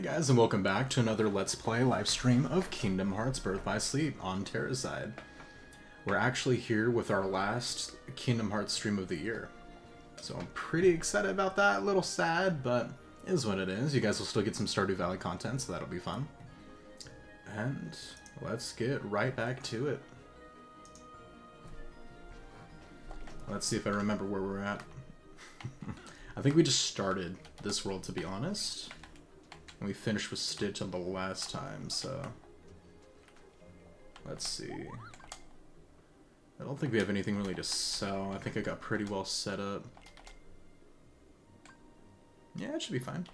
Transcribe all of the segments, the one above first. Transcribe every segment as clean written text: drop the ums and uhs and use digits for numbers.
Hey guys, and welcome back to another Let's Play live stream of Kingdom Hearts Birth by Sleep on Terra's side. We're actually here with our last Kingdom Hearts stream of the year. So I'm pretty excited about that, a little sad, but it is what it is. You guys will still get some Stardew Valley content, so that'll be fun. And let's get right back to it. Let's see if I remember where we're at. I think we just started this world, to be honest. And we finished with Stitch on the last time, so... Let's see. I don't think we have anything really to sell. I think I got pretty well set up. Yeah, it should be fine.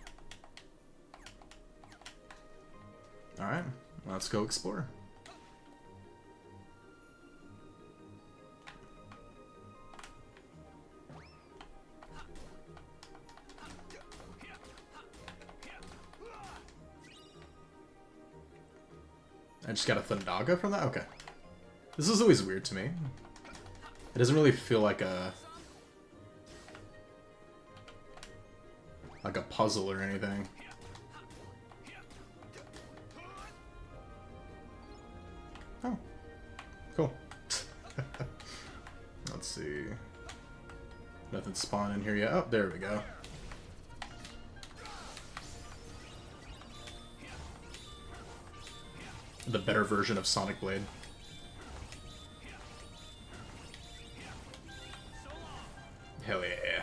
Alright, let's go explore. I just got a Thundaga from that? Okay. This is always weird to me. It doesn't really feel like a puzzle or anything. Oh. Cool. Let's see. Nothing spawned in here yet. Oh, there we go. The better version of Sonic Blade. Hell yeah.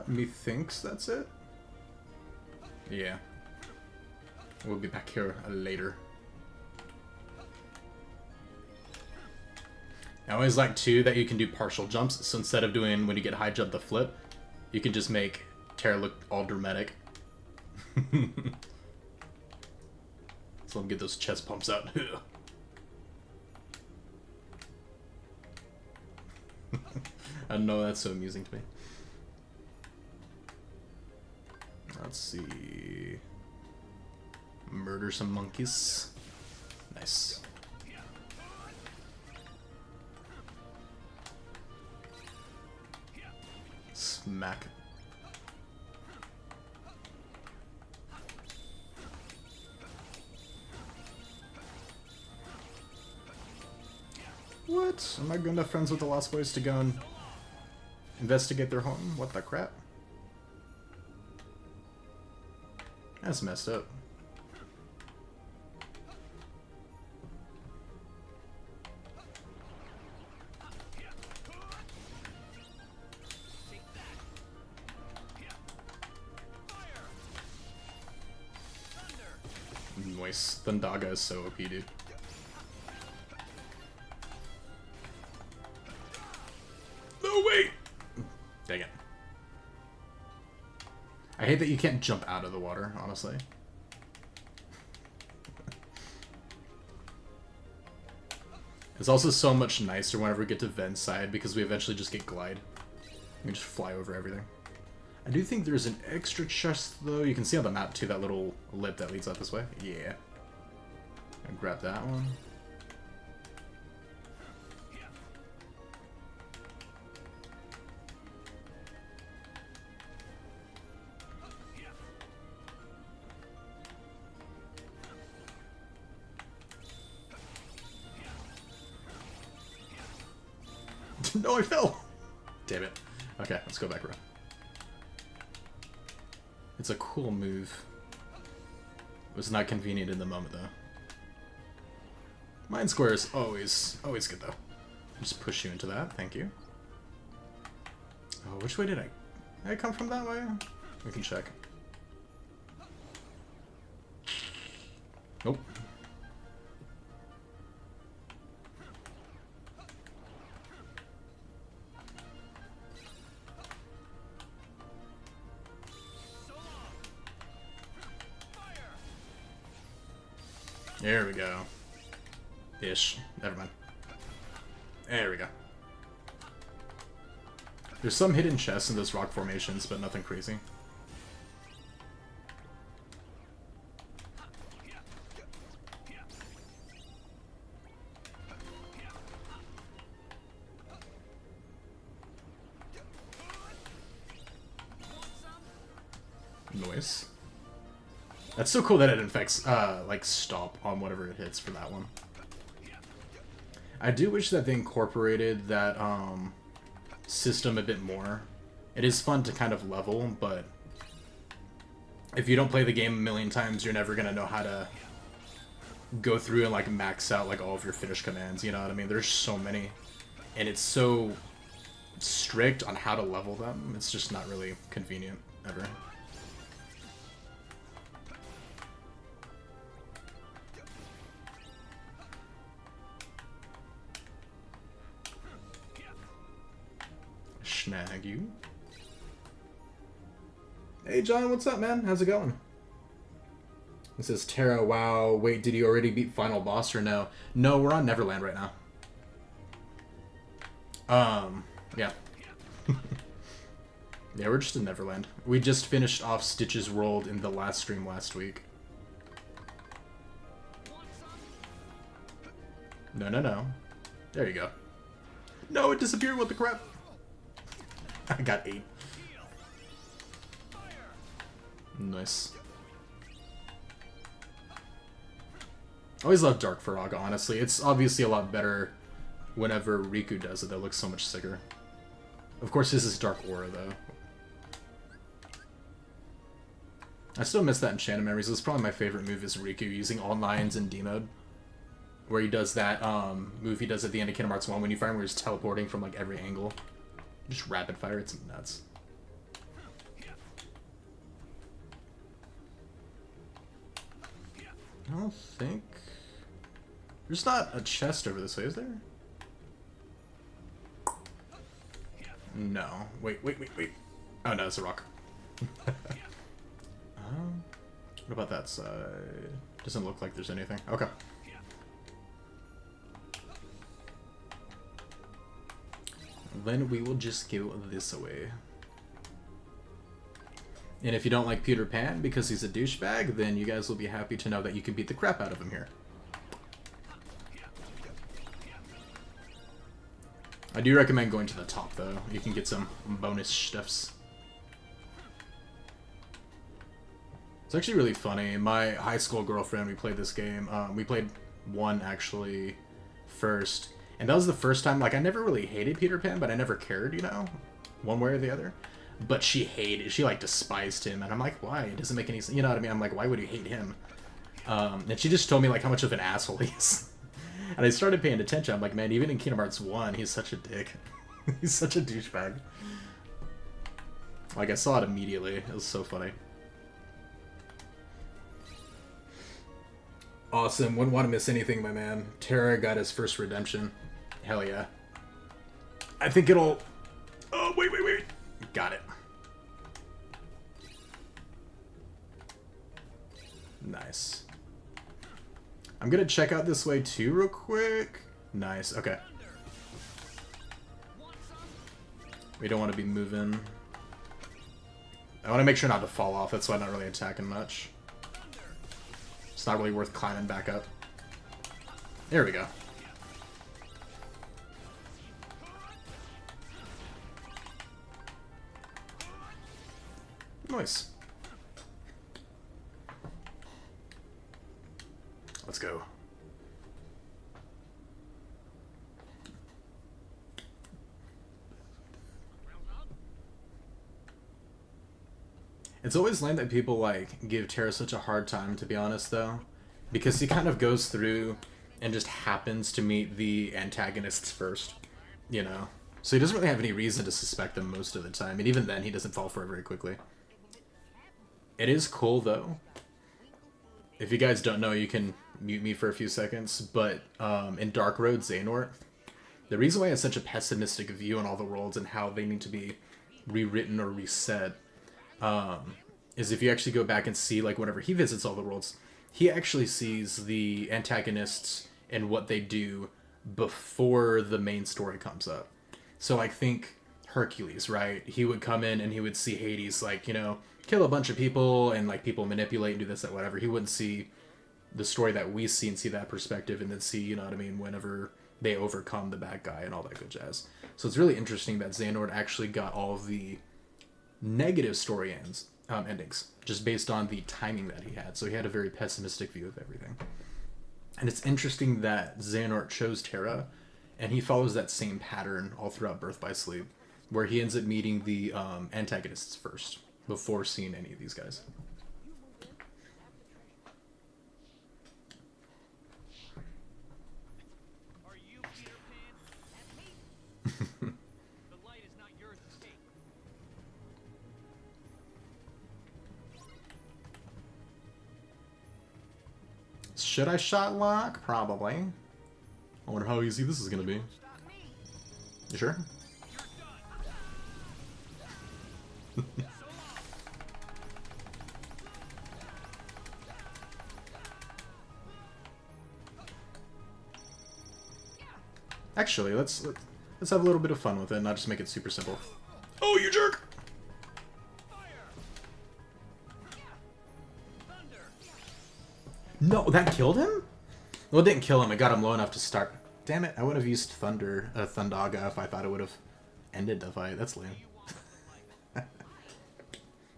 Methinks that's it? Yeah. We'll be back here later. I always like, too, that you can do partial jumps, so instead of doing, when you get high jump, the flip, you can just make Terra look all dramatic. So let me get those chest pumps out. I know, that's so amusing to me. Let's see. Murder some monkeys. Nice. Smack. What? Am I good enough friends with the Lost Boys to go and investigate their home? What the crap? That's messed up. Nice. Thundaga is so OP, dude. No, wait! Dang it. I hate that you can't jump out of the water, honestly. It's also so much nicer whenever we get to Ven's side because we eventually just get glide. We can just fly over everything. I do think there's an extra chest, though. You can see on the map, too, that little lip that leads out this way. Yeah. And grab that one. No, I fell! Damn it. Okay, let's go back around. It's a cool move. It was not convenient in the moment, though. Mind Square is always good, though. Just push you into that, thank you. Oh, which way did I come from that way? We can check. Nope. There we go. Ish. Never mind. There we go. There's some hidden chests in those rock formations, but nothing crazy. Noise. That's so cool that it infects, like, stop on whatever it hits for that one. I do wish that they incorporated that, system a bit more. It is fun to kind of level, but if you don't play the game a million times, you're never gonna know how to go through and, like, max out, like, all of your finish commands, you know what I mean? There's so many, and it's so strict on how to level them, it's just not really convenient, ever. Snag you. Hey John, what's up, man? How's it going? It says Terra, wow, wait, did you already beat final boss or no? No, we're on Neverland right now. Yeah. Yeah, we're just in Neverland. We just finished off Stitch's World in the last stream last week. No, no, no. There you go. No, it disappeared, what the crap? I got 8. Nice. I always love Dark Faraga, honestly. It's obviously a lot better whenever Riku does it. That looks so much sicker. Of course, this is Dark Aura, though. I still miss that in Enchanted Memories. It's probably my favorite move is Riku using all 9s in D mode. Where he does that move he does at the end of Kingdom Hearts 1 when you find where he's teleporting from like every angle. Just rapid fire, it's nuts. I don't think... There's not a chest over this way, is there? No. Wait. Oh no, it's a rock. What about that side? Doesn't look like there's anything. Okay. Then we will just go this way. And if you don't like Peter Pan because he's a douchebag, then you guys will be happy to know that you can beat the crap out of him here. I do recommend going to the top, though. You can get some bonus stuffs. It's actually really funny. My high school girlfriend, we played this game. We played 1, actually, first. And that was the first time, like, I never really hated Peter Pan, but I never cared, you know? One way or the other. But she hated, she, like, despised him. And I'm like, why? It doesn't make any sense. You know what I mean? I'm like, why would you hate him? And she just told me, like, how much of an asshole he is. And I started paying attention. I'm like, man, even in Kingdom Hearts 1, he's such a dick. He's such a douchebag. Like, I saw it immediately. It was so funny. Awesome. Wouldn't want to miss anything, my man. Terra got his first redemption. Hell yeah. I think it'll... Oh, wait. Got it. Nice. I'm gonna check out this way too real quick. Nice, okay. We don't want to be moving. I want to make sure not to fall off, that's why I'm not really attacking much. It's not really worth climbing back up. There we go. Nice. Let's go. It's always lame that people, like, give Terra such a hard time, to be honest, though. Because he kind of goes through and just happens to meet the antagonists first, you know? So he doesn't really have any reason to suspect them most of the time, and even then he doesn't fall for it very quickly. It is cool, though. If you guys don't know, you can mute me for a few seconds, but in Dark Road Xehanort, the reason why I have such a pessimistic view on all the worlds and how they need to be rewritten or reset is if you actually go back and see, like, whenever he visits all the worlds, he actually sees the antagonists and what they do before the main story comes up. So, like, think Hercules, right? He would come in and he would see Hades, like, you know, kill a bunch of people and, like, people manipulate and do this, that, whatever. He wouldn't see the story that we see and see that perspective and then see, you know what I mean, whenever they overcome the bad guy and all that good jazz. So it's really interesting that Xehanort actually got all of the negative story ends endings, just based on the timing that he had. So he had a very pessimistic view of everything. And it's interesting that Xehanort chose Terra, and he follows that same pattern all throughout Birth by Sleep, where he ends up meeting the antagonists first, before seeing any of these guys. Are you Peter Pan? That's me. The light is not yours to take. Should I shot lock? Probably. I wonder how easy this is gonna be. You sure? Actually, let's have a little bit of fun with it, not just make it super simple. Oh, you jerk! No, that killed him? Well, it didn't kill him. It got him low enough to start. Damn it! I would have used Thundaga if I thought it would have ended the fight. That's lame.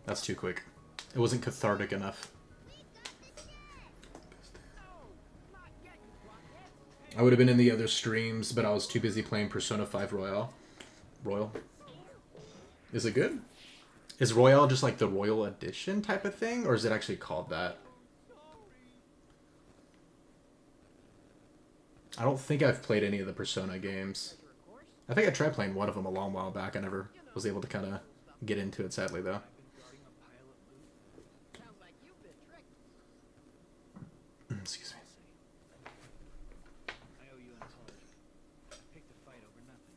That's too quick. It wasn't cathartic enough. I would have been in the other streams, but I was too busy playing Persona 5 Royal. Royal? Is it good? Is Royal just like the Royal Edition type of thing, or is it actually called that? I don't think I've played any of the Persona games. I think I tried playing one of them a long while back. I never was able to kind of get into it, sadly, though. Excuse me. I owe you an apology. Picked a fight over nothing.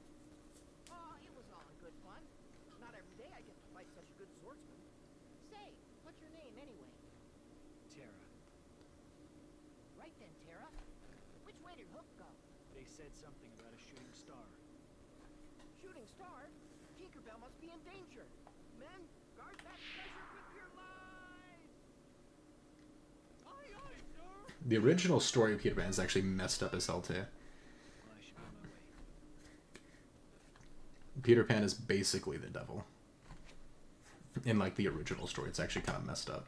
Oh, it was all in good fun. Not every day I get to fight such a good swordsman. Say, what's your name anyway? Terra. Right then, Terra. Which way did Hook go? They said something about a shooting star. Shooting star? Tinkerbell must be in danger. Men, guard that treasure with your lives! Aye, aye, sir! The original story of Peter Pan is actually messed up as hell, too. Well, I should be on my way. Peter Pan is basically the devil. In, like, the original story, it's actually kind of messed up.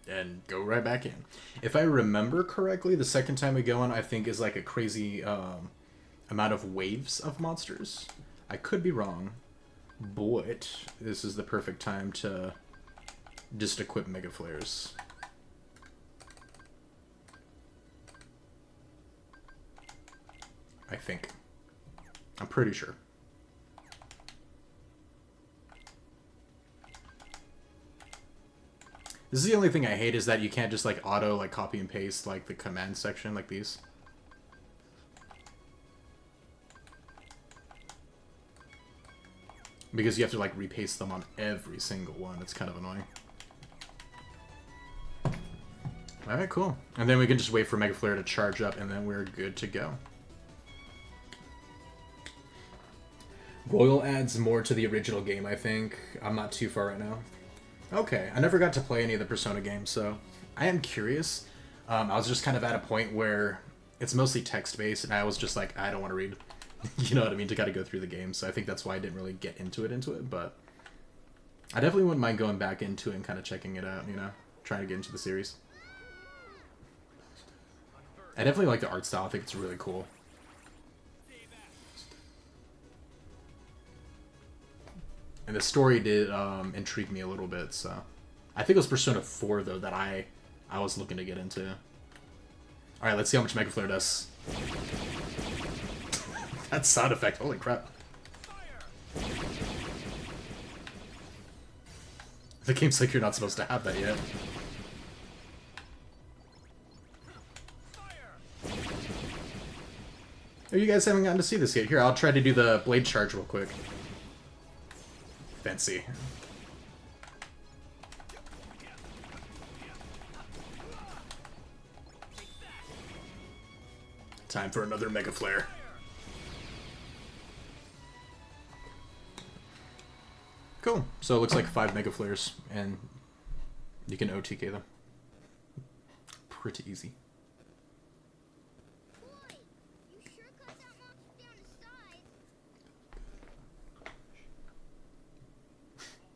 And go right back in. If I remember correctly, the second time we go on, I think, is like a crazy amount of waves of monsters. I could be wrong, but this is the perfect time to just equip Mega Flares. I think. I'm pretty sure. This is the only thing I hate, is that you can't just like auto like copy and paste like the command section like these. Because you have to like repaste them on every single one. It's kind of annoying. Alright, cool. And then we can just wait for Mega Flare to charge up and then we're good to go. Royal adds more to the original game, I think. I'm not too far right now. Okay, I never got to play any of the Persona games, so I am curious. I was just kind of at a point where it's mostly text-based, and I was just like, I don't want to read. You know what I mean? To kind of go through the game, so I think that's why I didn't really get into it, but I definitely wouldn't mind going back into it and kind of checking it out, you know? Trying to get into the series. I definitely like the art style. I think it's really cool. And the story did intrigue me a little bit, so... I think it was Persona 4, though, that I was looking to get into. Alright, let's see how much Mega Flare does. That sound effect, holy crap. The game's like you're not supposed to have that yet. Oh, you guys haven't gotten to see this yet. Here, I'll try to do the blade charge real quick. Fancy. Time for another Mega Flare. Cool. So it looks like 5 Mega Flares, and you can OTK them. Pretty easy. Boy, you sure cut that monster down to size.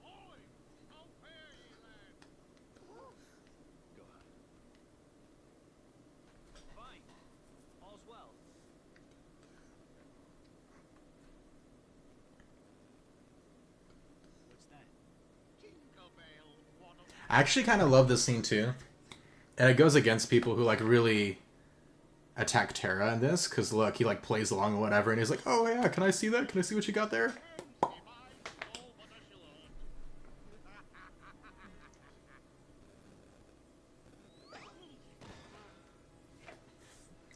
Ahoy! How fare ye, lad? Go on. Fine. All's well. What's that? I actually kind of love this scene too. And it goes against people who like really attack Terra in this, because look, he like plays along or whatever, and he's like, oh yeah, can I see that? Can I see what you got there?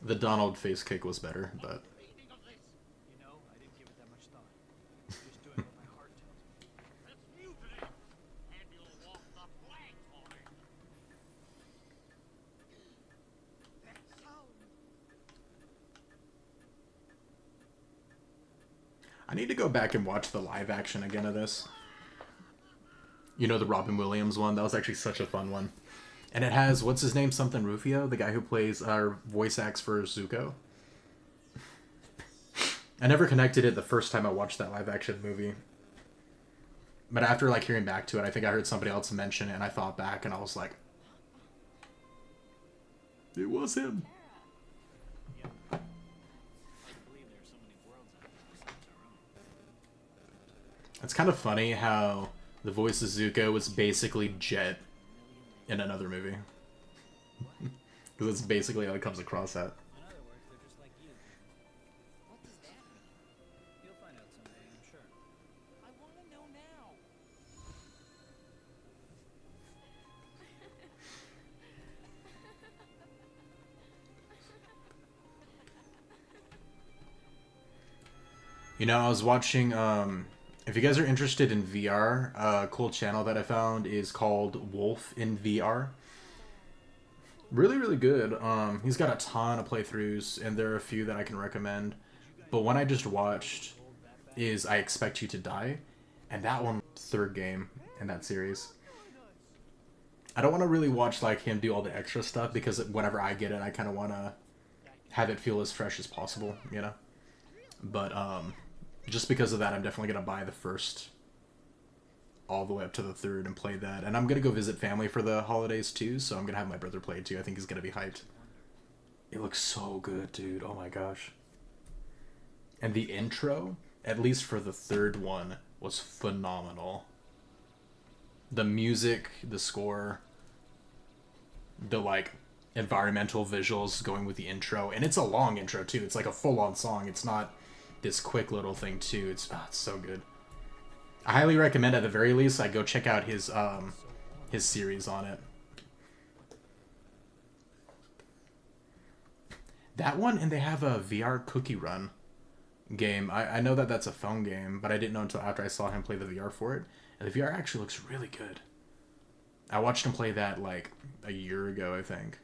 The Donald face kick was better, but You know, I didn't give it that much thought. Just doing what my heart tells me. It's mutiny, and you'll walk the plank for it. That sound. I need to go back and watch the live action again of this. You know, the Robin Williams one? That was actually such a fun one. And it has, what's his name? Something Rufio? The guy who plays our voice acts for Zuko. I never connected it the first time I watched that live action movie. But after like hearing back to it, I think I heard somebody else mention it, and I thought back and I was like, it was him. Yeah. I believe there are so many worlds out there besides our own. It's kind of funny how the voice of Zuko was basically Jet in another movie. Because it's basically how it comes across at. In other words, they're just like you. What does that mean? You'll find out someday, I'm sure. I want to know now. You know, I was watching, if you guys are interested in VR, a cool channel that I found is called Wolf in VR. Really, really good. He's got a ton of playthroughs, and there are a few that I can recommend. But one I just watched is I Expect You to Die, and that one, third game in that series. I don't want to really watch like him do all the extra stuff, because whenever I get it, I kind of want to have it feel as fresh as possible, you know? But, just because of that, I'm definitely going to buy the first all the way up to the third and play that. And I'm going to go visit family for the holidays too, so I'm going to have my brother play it too. I think he's going to be hyped. It looks so good, dude. Oh my gosh. And the intro, at least for the third one, was phenomenal. The music, the score, the like environmental visuals going with the intro. And it's a long intro too. It's like a full-on song. It's not this quick little thing too. It's so good. I highly recommend, at the very least, I go check out his series on it. That one, and they have a VR Cookie Run game. I know that that's a phone game, but I didn't know until after I saw him play the VR for it. And the VR actually looks really good. I watched him play that like a year ago, I think.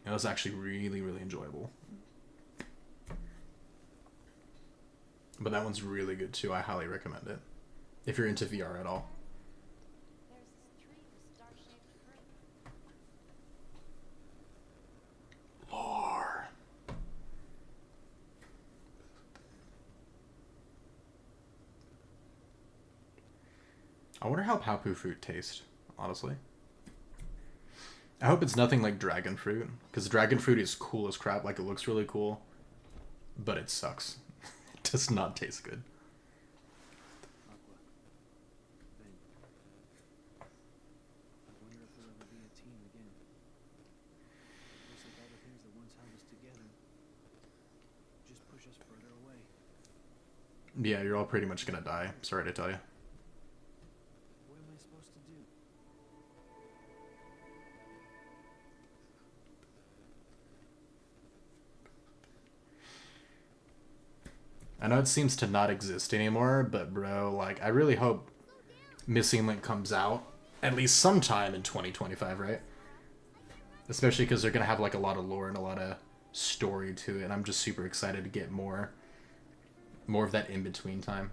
It was actually really, really enjoyable. But that one's really good too. I highly recommend it. If you're into VR at all. There's this tree with star-shaped fruit. Lore. I wonder how Papu fruit tastes, honestly. I hope it's nothing like dragon fruit, because dragon fruit is cool as crap, like it looks really cool, but it sucks. It does not taste good. Aqua. Ben. I wonder if we'll ever be a team again. Looks like all the things that once held us together just push us further away. Yeah, you're all pretty much gonna die. Sorry to tell you. What am I supposed to do? I know it seems to not exist anymore, but bro, like, I really hope Missing Link comes out at least sometime in 2025, right? Especially because they're gonna have like a lot of lore and a lot of story to it, and I'm just super excited to get more of that in between time.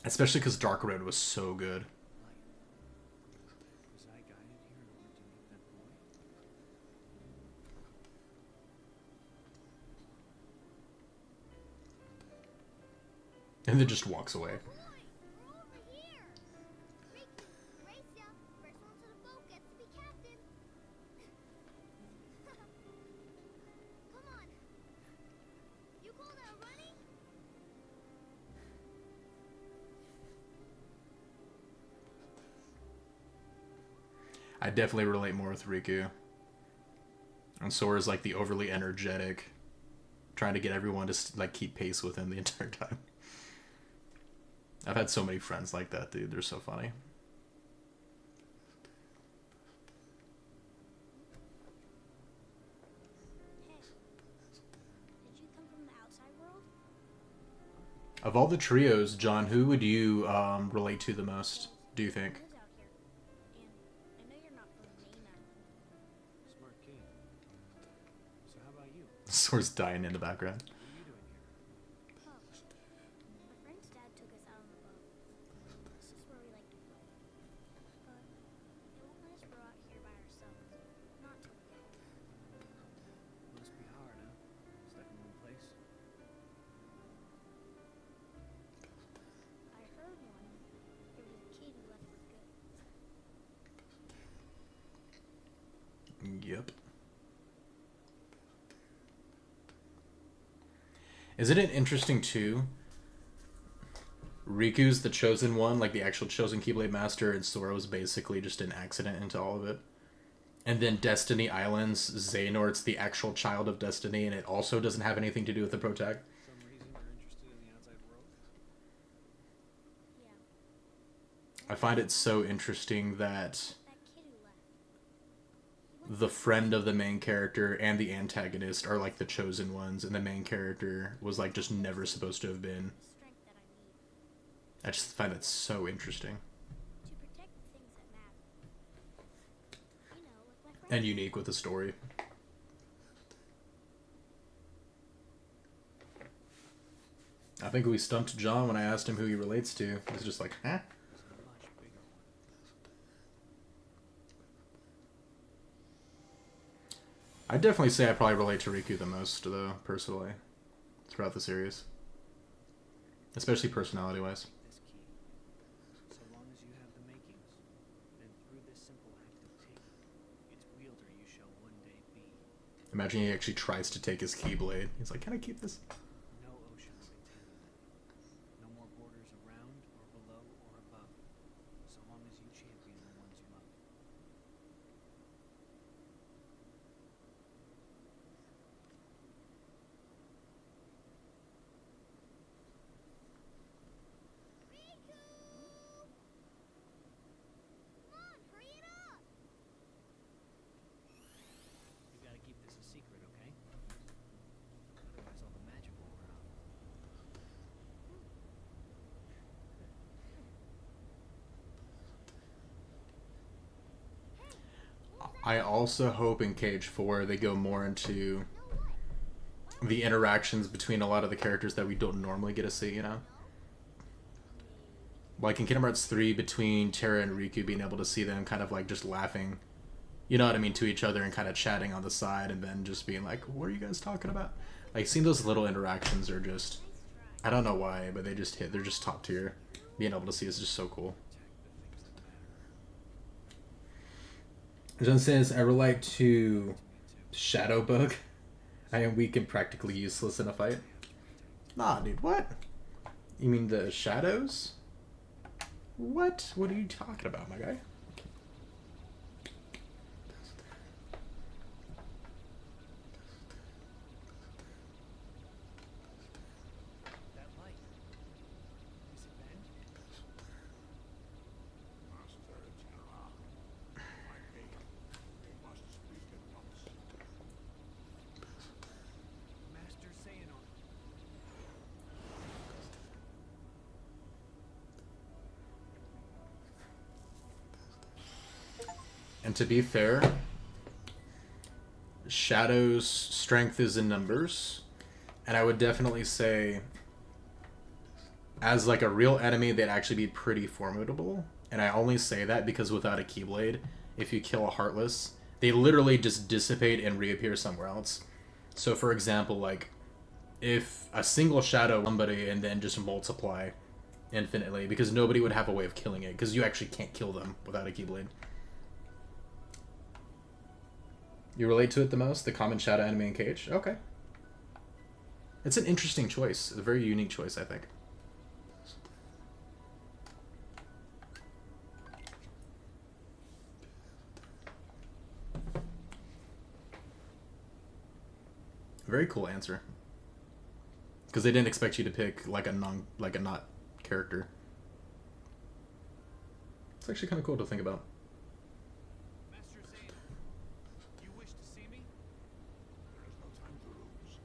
Especially because Dark Red was so good. Was I guided here in order to meet that boy? And then just walks away. Boy, we're over here. Ricky, race ya. First one to the boat gets to be captain. Come on. You call that running? I definitely relate more with Riku. And Sora's like the overly energetic, trying to get everyone to like keep pace with him the entire time. I've had so many friends like that, dude. They're so funny. Hey, did you come from the outside world? Of all the trios, John, who would you relate to the most, do you think? Who's out here? And I know you're not from the main island. Smart kid. So how about you? Sora's dying in the background. What are you doing here? Oh, my friend's dad took us out on the boat. This is where we like to play. But they won't let us row out here by ourselves. Not till we get home. Must be hard, huh? Stuck in one place. I heard one. There was a kid who left for good. Yep. Isn't it interesting too? Riku's the chosen one, like the actual chosen Keyblade Master, and Sora's basically just an accident into all of it. And then Destiny Islands, Xehanort's the actual child of Destiny, and it also doesn't have anything to do with the Protag. For some reason you're interested in the outside world? Yeah, I find it so interesting that that kid who left. He went the friend of the main character and the antagonist are like the chosen ones, and the main character was like just never supposed to have been. the strength that I need I just find that so interesting to protect the things that matter. You know, like my friend. and unique with the story. I think we stumped John when I asked him who he relates to. He was just like, huh? It's a much bigger one. I'd definitely say I probably relate to Riku the most, though, personally, throughout the series. Especially personality-wise. This key. So long as you have the makings, then through this simple act of taking, its wielder you shall one day be. Imagine he actually tries to take his Keyblade. He's like, can I keep this? No oceans entanglement. No more borders around or below or above. So long as you champion the ones you love. Riku! Come on, hurry it up! You gotta keep this a secret, okay? Otherwise all the magic will run out. I also hope in Cage 4 they go more into No what? the interactions between a lot of the characters that we don't normally get to see, you know? Like in Kingdom Hearts 3, between Terra and Riku, being able to see them kind of like just laughing, you know what I mean, to each other and kind of chatting on the side and then just being like, what are you guys talking about? Like, seeing those little interactions are just, I don't know why, but they just hit, they're just top tier. Being able to see is just so cool. John says, I relate to Shadowbug. I am weak and practically useless in a fight. Nah, dude, what? You mean the shadows? What? What are you talking about, my guy? That light. Is it bent? Master Terra, my king, we must speak at once. Master Xehanort. And to be fair, Shadow's strength is in numbers. And I would definitely say as like a real enemy, they'd actually be pretty formidable. And I only say that because without a Keyblade, if you kill a Heartless, they literally just dissipate and reappear somewhere else. So for example, like, if a single shadow somebody and then just multiply infinitely, because nobody would have a way of killing it, because you actually can't kill them without a Keyblade. You relate to it the most? The common shadow enemy in Cage? Okay. It's an interesting choice. A very unique choice, I think. Very cool answer. Because they didn't expect you to pick like a not character. It's actually kind of cool to think about. Master Zane, you wish to see me? There is no time to lose.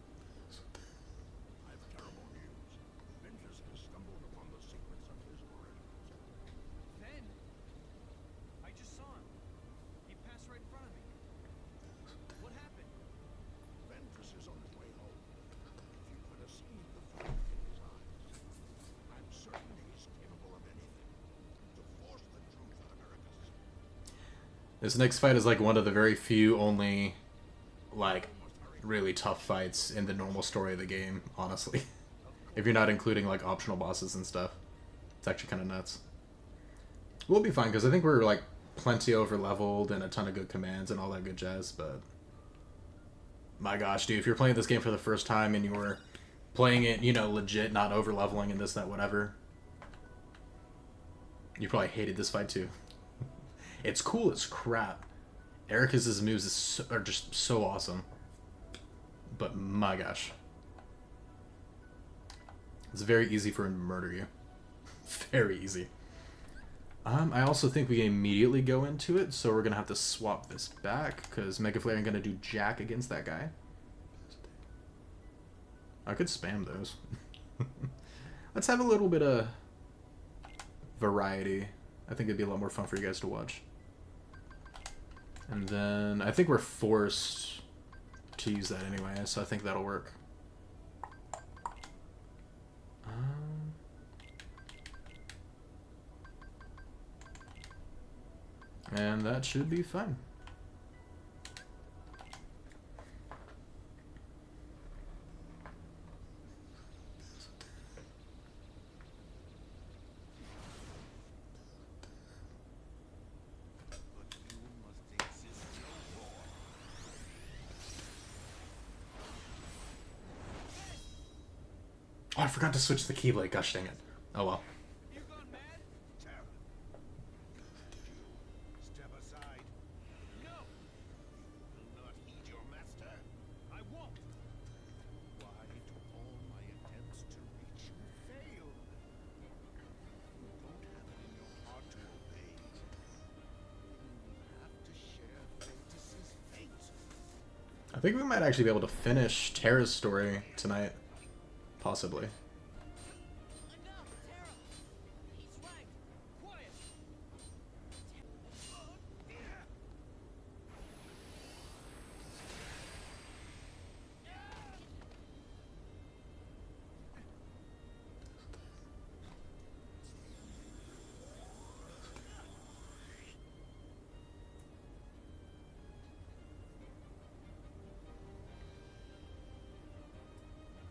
I have terrible news. Ventress has stumbled upon the secrets of his origins. Then, I just saw him. He passed right in front of me. What happened? Ventress is on his way home. If you could have seen the fire in his eyes, I'm certain he's capable of anything to force the truth out of Ericus. This next fight is like one of the very few only like really tough fights in the normal story of the game, honestly. If you're not including like optional bosses and stuff. It's actually kind of nuts. We'll be fine because I think we're like plenty over leveled and a ton of good commands and all that good jazz, but my gosh, dude, if you're playing this game for the first time and you were playing it, you know, legit, not over leveling and this, that, whatever, you probably hated this fight too. It's cool as crap. Ericus's moves are just so awesome. But my gosh. It's very easy for him to murder you. Very easy. I also think we can immediately go into it, so we're going to have to swap this back, because Mega Flare ain't going to do jack against that guy. I could spam those. Let's have a little bit of variety. I think it'd be a lot more fun for you guys to watch. And then I think we're forced to use that anyway, so I think that'll work. And that should be fun. But you must exist no more. Oh, I forgot to switch the Keyblade. Gosh dang it. Oh well. You gone mad? Terra, step aside. No, You will not heed your master. I won't. Why do all my attempts to reach you fail? You don't have it in your heart to obey. You have to share Ventus's fate. I think we might actually be able to finish Terra's story tonight. Possibly. Enough, Terra! He's right. Quiet!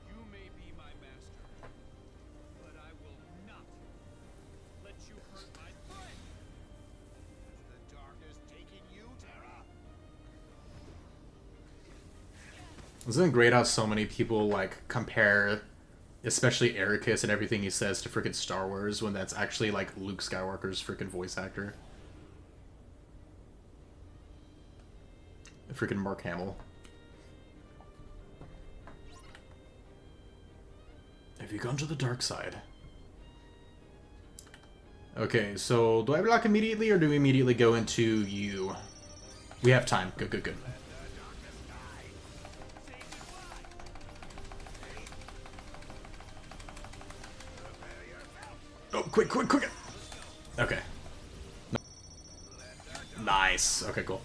You may be my master, but I will not let you hurt my friend. Has the darkness taken you, Terra? Isn't it great how so many people like compare, especially Ericus and everything he says to freaking Star Wars when that's actually like Luke Skywalker's freaking voice actor? Freaking Mark Hamill. Have you gone to the dark side? Okay, so do I block immediately or do we immediately go into you? We have time. Good, good, good. Oh, quick, quick, quick! Okay. Nice. Okay, cool.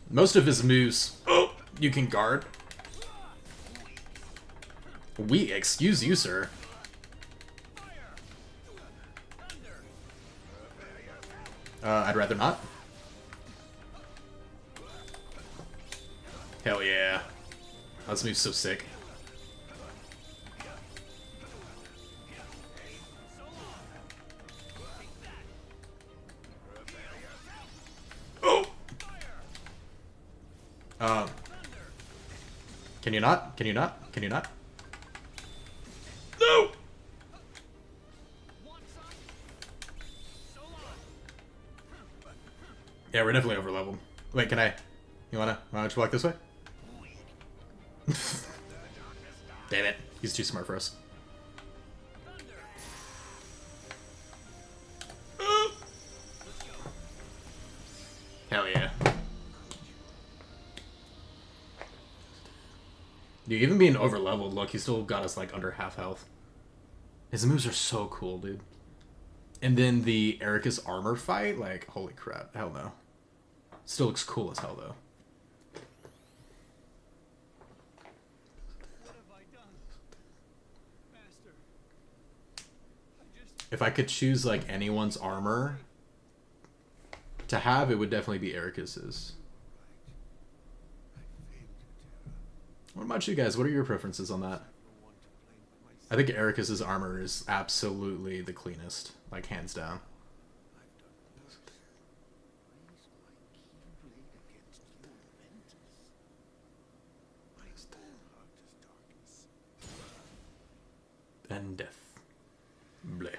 Most of his moves, oh, you can guard. We excuse you, sir. I'd rather not. Hell yeah. Oh, this move's so sick. Oh! Can you not? Can you not? Can you not? No! Yeah, we're definitely over leveled. Wait, can I? You wanna just walk this way? Damn it. He's too smart for us. Hell yeah. Dude, even being over leveled, look, he still got us like under half health. His moves are so cool, dude. And then the Erika's armor fight, like, holy crap, hell no. Still looks cool as hell though. What have I done? Master. If I could choose like anyone's armor to have, it would definitely be Erika's. What about you guys? What are your preferences on that? I think Erika's armor is absolutely the cleanest, like hands down. And death. Bleh.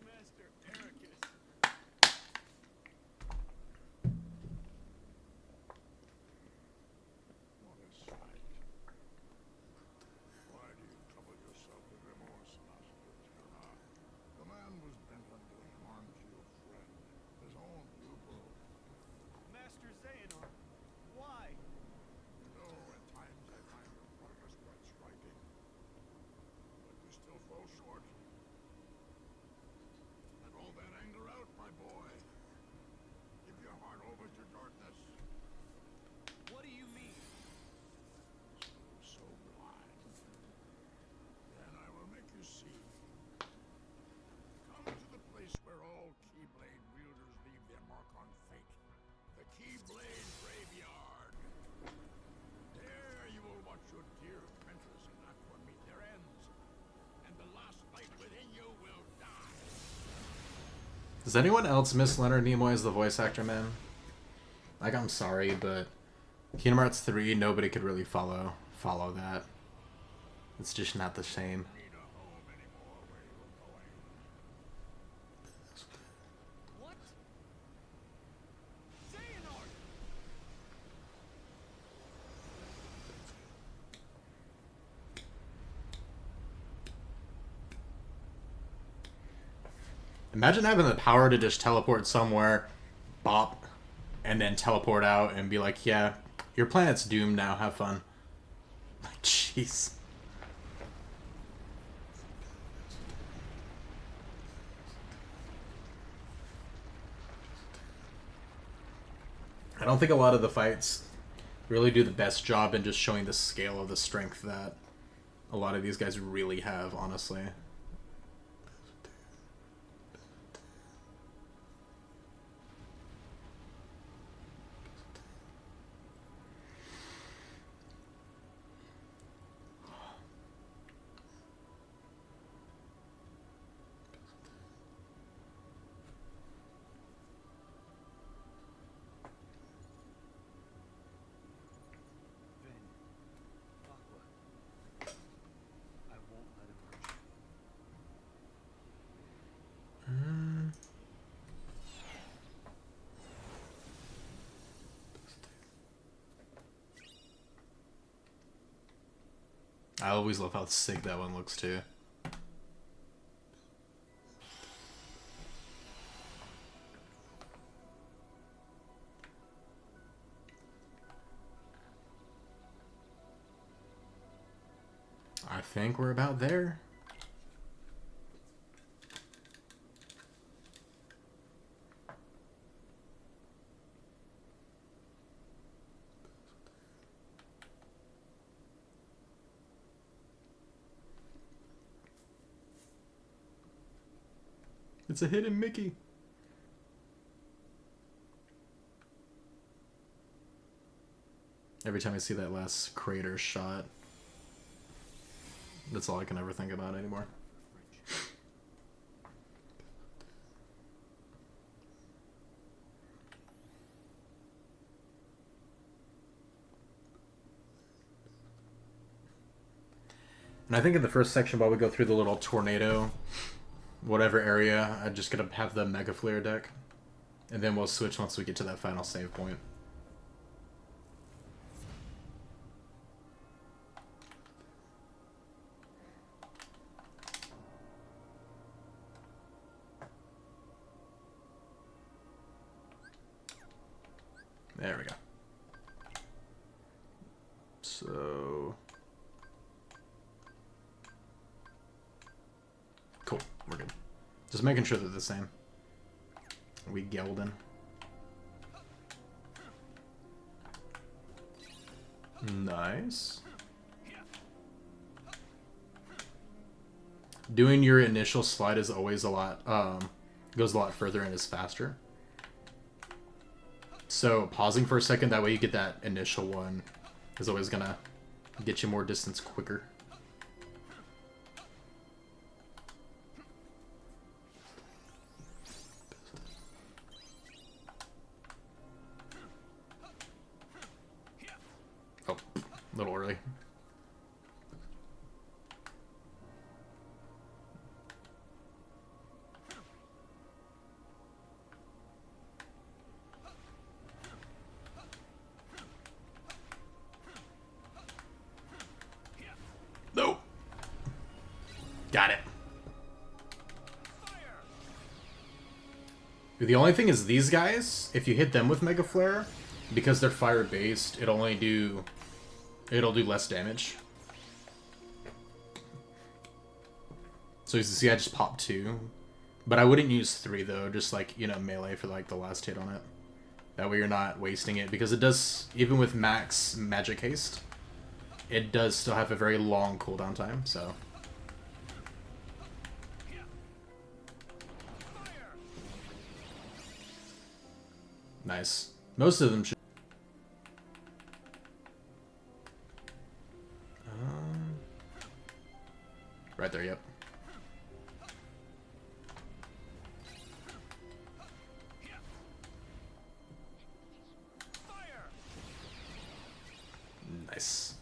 Master Ericus. What a sight. Why do you trouble yourself with remorse, Master Terra? The man was bent on doing harm to your friend, his own pupil. Master Xehanort. Why? You know, at times I find your progress quite striking. But you still fall short. Let all that anger out, my boy. Give your heart over to darkness. What do you mean? So blind. Then I will make you see. Come to the place where all Keyblade wielders leave their mark on fate. The Keyblade Graveyard. There you will watch your dear Ventress and Aqua meet their ends. And the last light within you will die. Does anyone else miss Leonard Nimoy as the voice actor, man? Like, I'm sorry, but Kingdom Hearts 3, nobody could really follow that. It's just not the same. Need a home anymore where you're going. What? Xehanort! Imagine having the power to just teleport somewhere, bop, and then teleport out and be like, yeah, your planet's doomed now, have fun. Like, jeez. I don't think a lot of the fights really do the best job in just showing the scale of the strength that a lot of these guys really have, honestly. Ven. Aqua. I won't let him hurt you. I always love how sick that one looks too. I think we're about there. It's a hidden Mickey. Every time I see that last crater shot, that's all I can ever think about anymore. And I think in the first section, while we go through the little tornado, whatever area, I'm just gonna have the Mega Flare deck. And then we'll switch once we get to that final save point. There we go. So... cool, we're good. Just making sure they're the same. We Gelden. Nice. Doing your initial slide is always a lot, goes a lot further and is faster. So pausing for a second, that way you get that initial one, is always gonna get you more distance quicker. Oh, a little early. Nope. Got it. The only thing is these guys, if you hit them with Mega Flare, because they're fire based, it'll do less damage. So as you see, I just popped 2. But I wouldn't use 3 though, just like, you know, melee for like the last hit on it. That way you're not wasting it, because it does, even with max magic haste, it does still have a very long cooldown time, so. Nice. Most of them should. Right there, yep. Nice.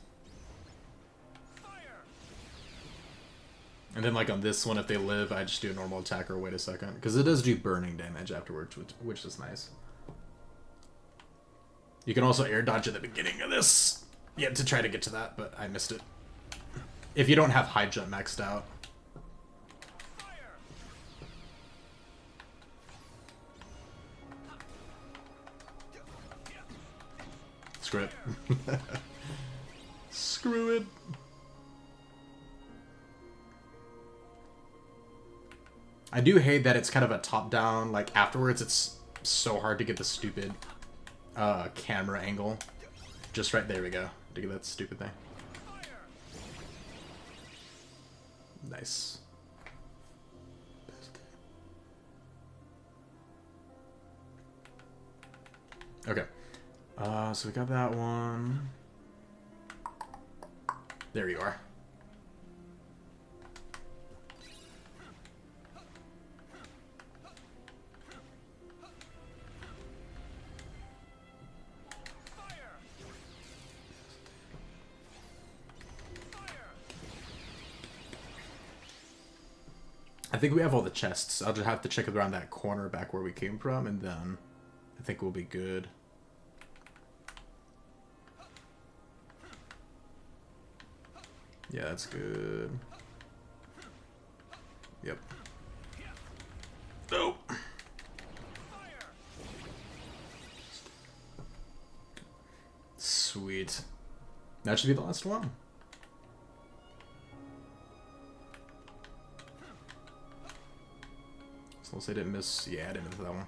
And then like on this one, if they live, I just do a normal attack or wait a second. Because it does do burning damage afterwards, which is nice. You can also air dodge at the beginning of this. Yeah, to try to get to that, but I missed it. If you don't have high jump maxed out. Screw it. Screw it. I do hate that it's kind of a top-down, like afterwards it's so hard to get the stupid camera angle. Just right there we go. To get that stupid thing. Nice. Okay. So we got that one. There you are. I think we have all the chests. I'll just have to check around that corner back where we came from, and then I think we'll be good. Yeah, that's good. Yep. Oh. Sweet. That should be the last one. So unless I didn't miss... Yeah, I didn't miss that one.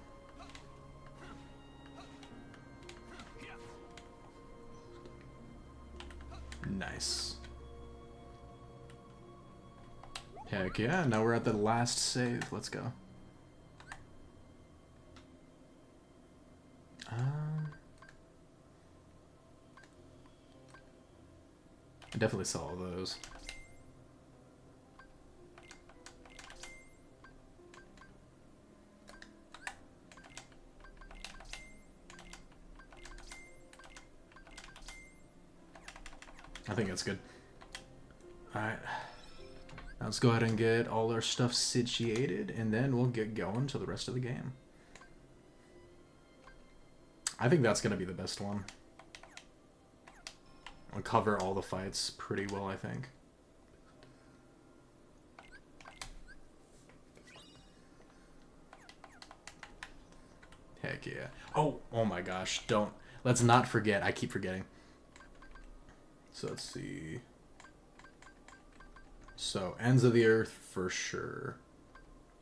Nice. Heck yeah, now we're at the last save. Let's go. I definitely saw all those. I think that's good. Alright. Now let's go ahead and get all our stuff situated, and then we'll get going to the rest of the game. I think that's going to be the best one. I'll cover all the fights pretty well, I think. Heck yeah. Oh my gosh, don't. Let's not forget. I keep forgetting. So let's see. So, Ends of the Earth for sure.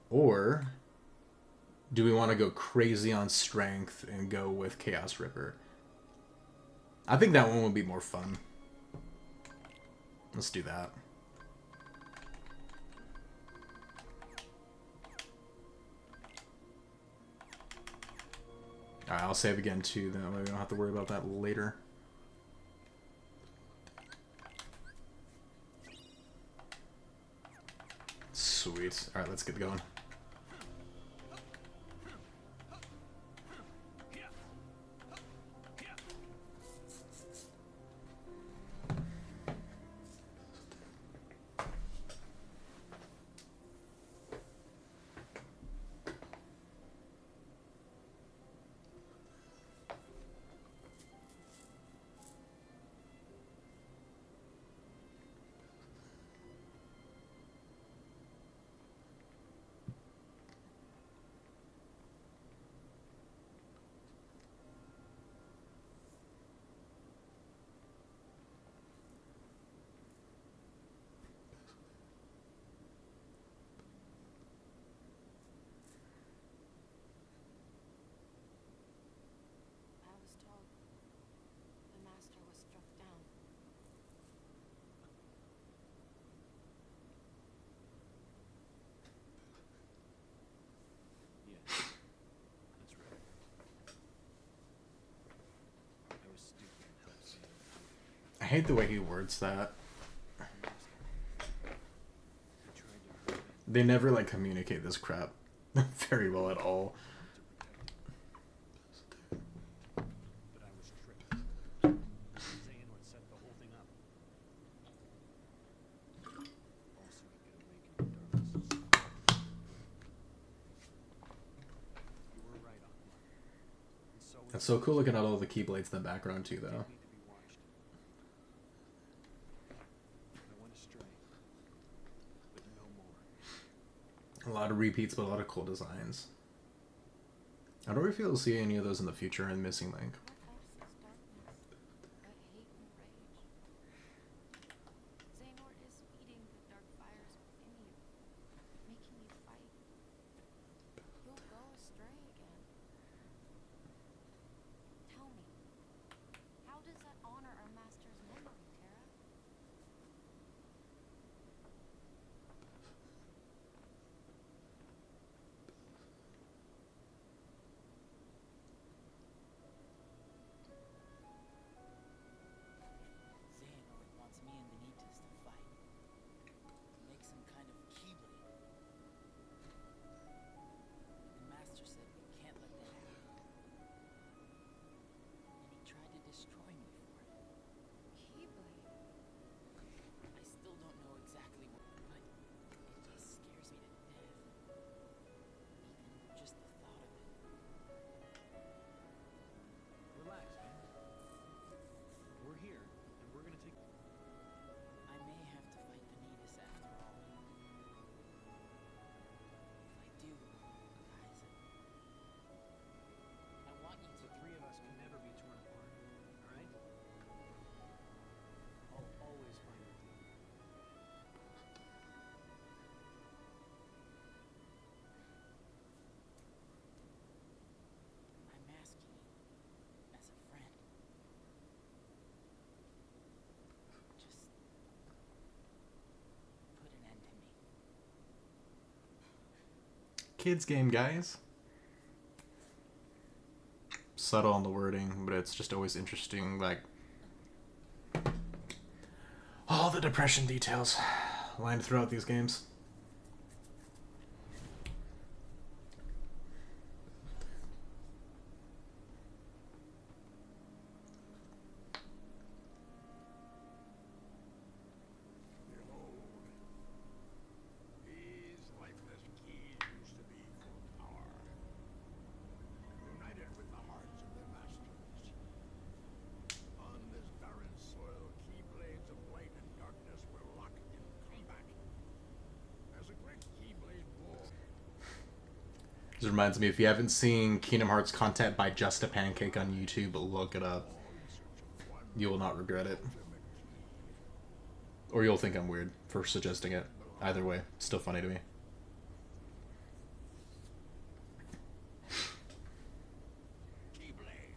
Or do we want to go crazy on strength and go with Chaos Ripper? I think that one would be more fun. Let's do that. Alright, I'll save again too, then we don't have to worry about that later. Sweet. Alright, let's get going. I was told the master was struck down. Yeah, that's right. I was stupid and helped save him. I hate the way he words that. He tried to hurt me They never, like, communicate this crap very well at all. to protect him. But I was tricked. Xehanort set the whole thing up. Also, he could awaken the darkness. You were right, Aqua. And so It's so cool looking at all the Keyblades in the background too, though. need to be watched. I went astray, but no more. A lot of repeats, but a lot of cool designs. I don't know if you'll see any of those in the future in Missing Link. What else is darkness but hate and rage? Xehanort is feeding the dark fires within you, making you fight. You'll go astray again. Tell me, how does that honor our master's memory, Terra? kids game, guys. Subtle on the wording, but it's just always interesting, like all the depression details lined throughout these games. Behold, these lifeless keys used to be for power, united with the hearts of their masters. On this barren soil, keyblades of light and darkness were locked in combat. As a great keyblade ball, This reminds me, if you haven't seen Kingdom Hearts content by Just a Pancake on YouTube, look it up. You will not regret it. Or you'll think I'm weird for suggesting it. Either way, still funny to me. keyblade.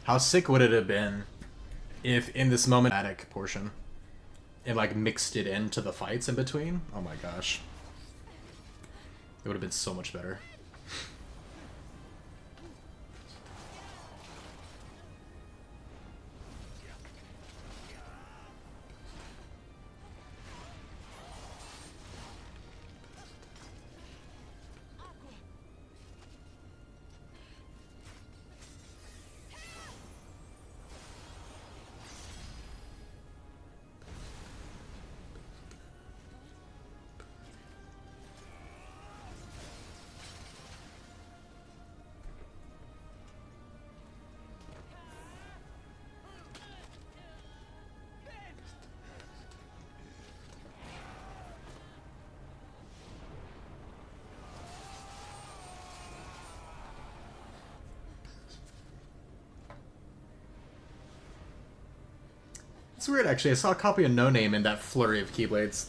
How sick would it have been if in this moment attic portion it like mixed it into the fights in between? Oh my gosh. It would have been so much better. It's weird, actually. I saw a copy of No Name in that flurry of Keyblades.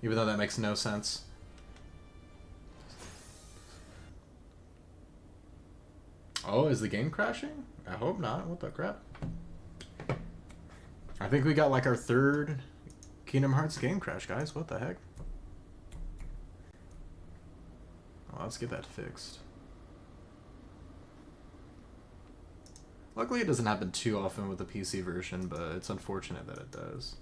Even though that makes no sense. Oh, is the game crashing? I hope not. What the crap? I think we got like our third Kingdom Hearts game crash, guys. What the heck? Well, let's get that fixed. Luckily, it doesn't happen too often with the PC version, but it's unfortunate that it does.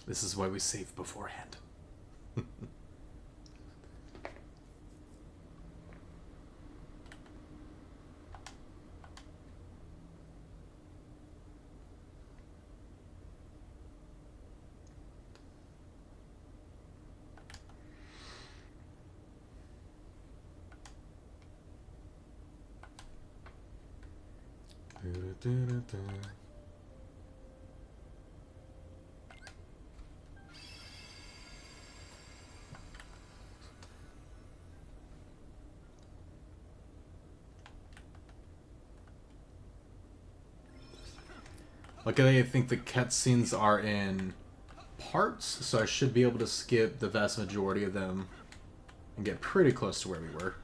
This is why we save beforehand. Luckily, I think the cutscenes are in parts, so I should be able to skip the vast majority of them and get pretty close to where we were.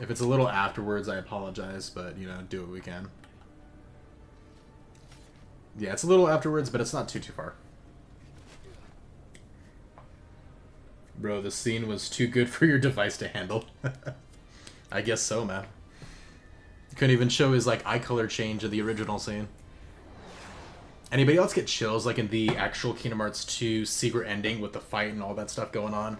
If it's a little afterwards, I apologize, but, you know, do what we can. Yeah, it's a little afterwards, but it's not too far. Bro, the scene was too good for your device to handle. I guess so, man. Couldn't even show his, like, eye color change of the original scene. Anybody else get chills, like, in the actual Kingdom Hearts 2 secret ending with the fight and all that stuff going on?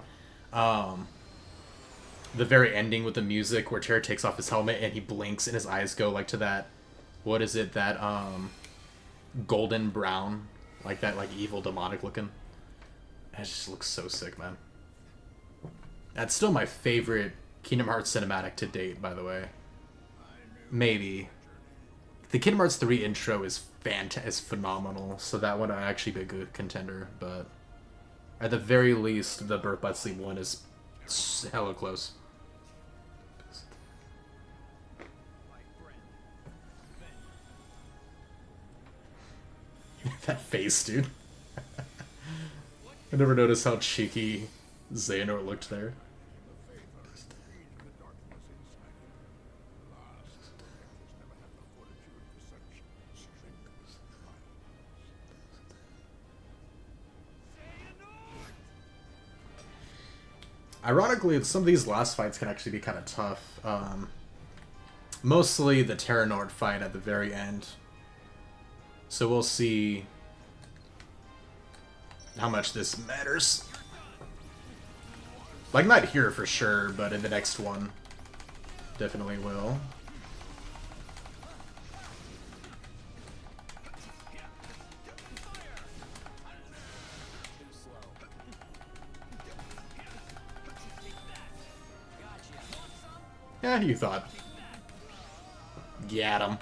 The very ending with the music where Terra takes off his helmet and he blinks and his eyes go, like, to that... What is it? That, golden brown. Like, that, like, evil, demonic looking. It just looks so sick, man. That's still my favorite Kingdom Hearts cinematic to date, by the way. Maybe. The Kingdom Hearts 3 intro is phenomenal, so that one would actually be a good contender, but at the very least, the Birth by Sleep one is hella close. That face, dude. I never noticed how cheeky Xehanort looked there. Ironically, some of these last fights can actually be kind of tough. Mostly the Terra fight at the very end. So we'll see how much this matters. Like, not here for sure, but in the next one, definitely will. Yeah, you thought. Got him.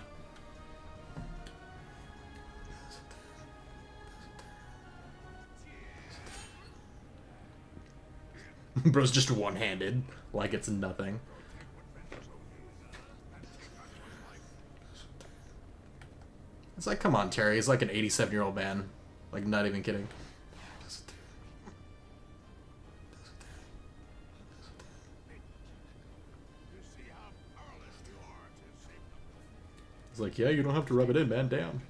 Bro's just one-handed, like it's nothing. It's like, come on, Terry. He's like an 87-year-old man. Like, not even kidding. He's like, yeah, you don't have to rub it in, man. Damn.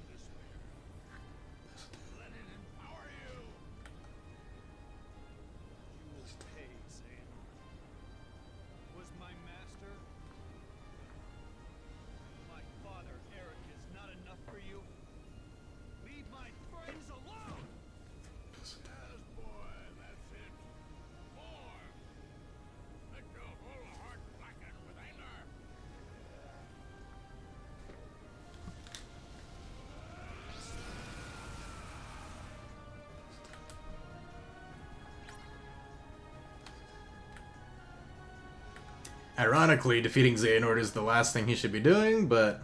Ironically, defeating Xehanort is the last thing he should be doing, but,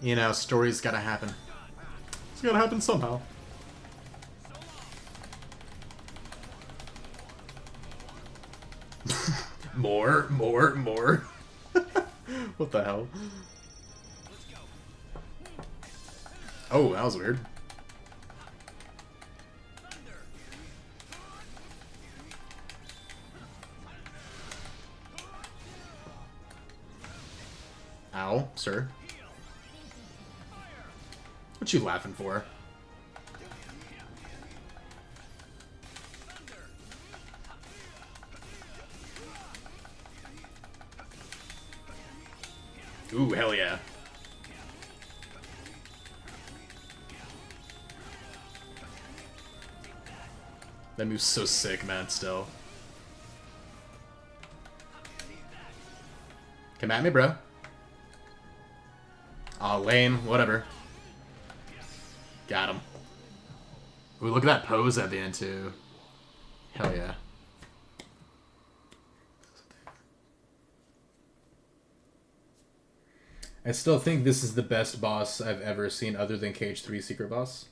you know, story's gotta happen. It's gotta happen somehow. More. What the hell? Oh, that was weird. Ow, sir. What you laughing for? Ooh, hell yeah. That move's so sick, man, still. Come at me, bro. Aw, lame. Whatever. Got him. Ooh, look at that pose at the end, too. Hell yeah. I still think this is the best boss I've ever seen other than KH3 Secret Boss.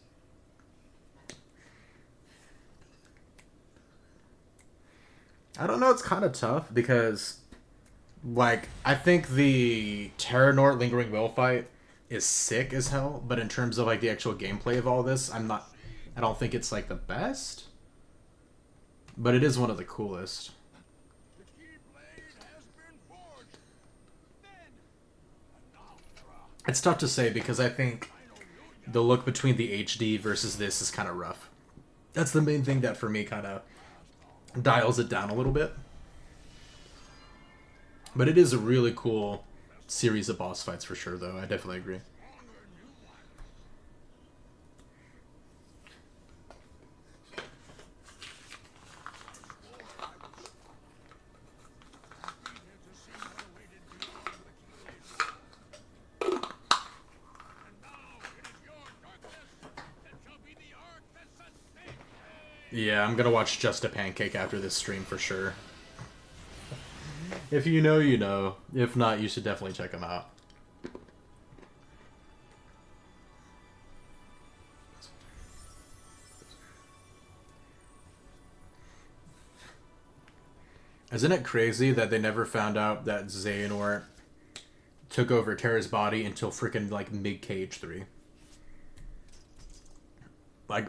I don't know, it's kind of tough because, like, I think the Terra Lingering Will fight is sick as hell, but in terms of, like, the actual gameplay of all this, I don't think it's, like, the best. But it is one of the coolest. It's tough to say because I think the look between the HD versus this is kind of rough. That's the main thing that for me kind of dials it down a little bit. But it is a really cool series of boss fights for sure, though. I definitely agree. Yeah, I'm gonna watch Just a Pancake after this stream for sure. If you know, you know. If not, you should definitely check him out. Isn't it crazy that they never found out that Xehanort took over Terra's body until freaking like mid KH3? Like,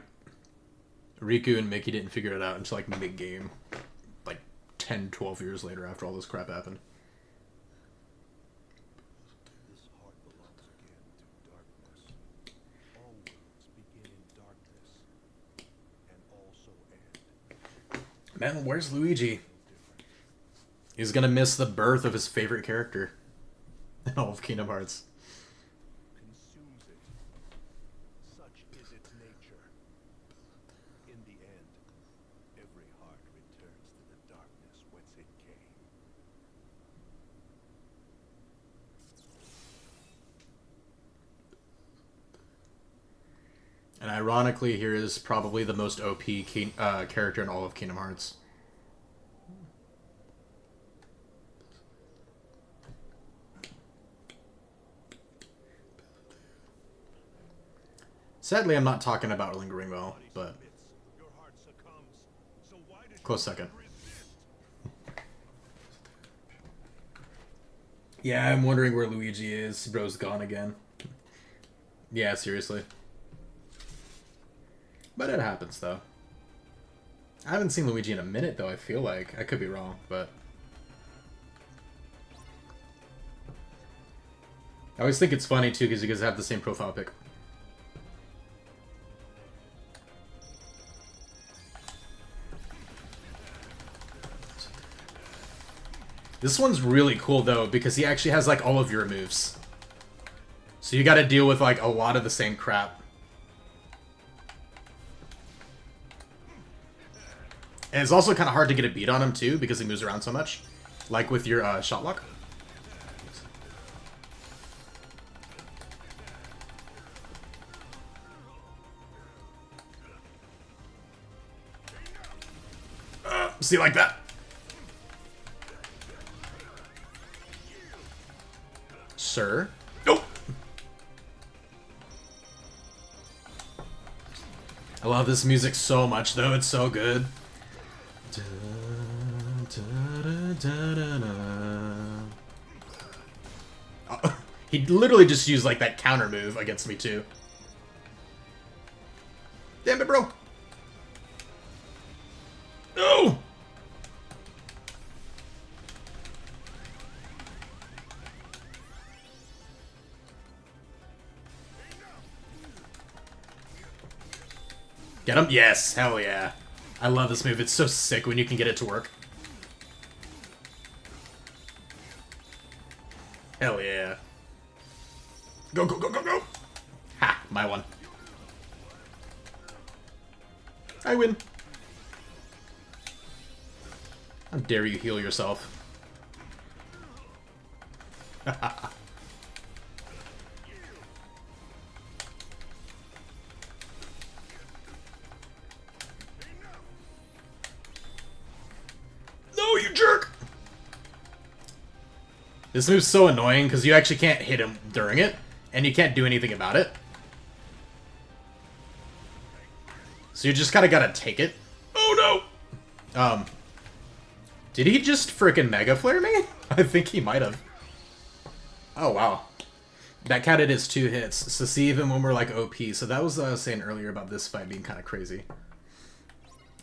Riku and Mickey didn't figure it out until like mid game, like 10, 12 years later after all this crap happened. This heart belongs again to darkness. All wounds begin in darkness and also end. Man, where's Luigi? He's gonna miss the birth of his favorite character in all of Kingdom Hearts. Consumes it. Such is its nature. In the end, every heart returns to the darkness whence it came. And ironically, here is probably the most OP character in all of Kingdom Hearts. Sadly, I'm not talking about Lingering Well, but Your heart succumbs. So why does close second. resist? Yeah, I'm wondering where Luigi is. Bro's gone again. Yeah, seriously. But it happens, though. I haven't seen Luigi in a minute, though, I feel like. I could be wrong, but... I always think it's funny, too, because you guys have the same profile pic. This one's really cool, though, because he actually has, like, all of your moves. So you gotta deal with, like, a lot of the same crap. And it's also kind of hard to get a beat on him, too, because he moves around so much. Like with your shot lock. See, like that? Sir? Nope! I love this music so much, though. It's so good. Oh, he literally just used, like, that counter move against me, too. Damn it, bro! No! Get him? Yes! Hell yeah. I love this move. It's so sick when you can get it to work. Hell yeah. Go, go, go, go, go! Ha! My one. I win. How dare you heal yourself? No, you jerk! This move's so annoying because you actually can't hit him during it, and you can't do anything about it. So you just kind of gotta take it. Oh no! Did he just frickin' Mega Flare me? I think he might have. Oh wow. That counted as 2 hits, so see, even when we're like OP. So that was what I was saying earlier about this fight being kind of crazy.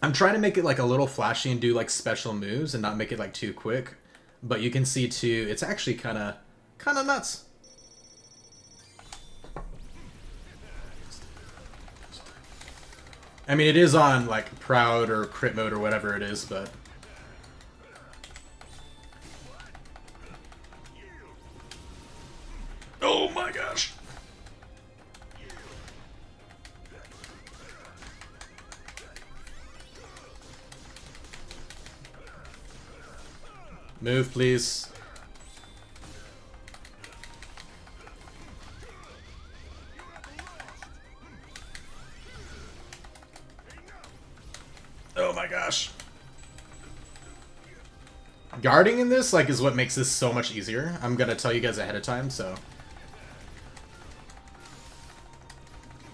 I'm trying to make it like a little flashy and do like special moves and not make it like too quick. But you can see too, it's actually kind of nuts. I mean, it is on like Proud or Crit Mode or whatever it is, but... Oh my gosh! Move, please. Oh my gosh. Guarding in this, like, is what makes this so much easier. I'm gonna tell you guys ahead of time, so...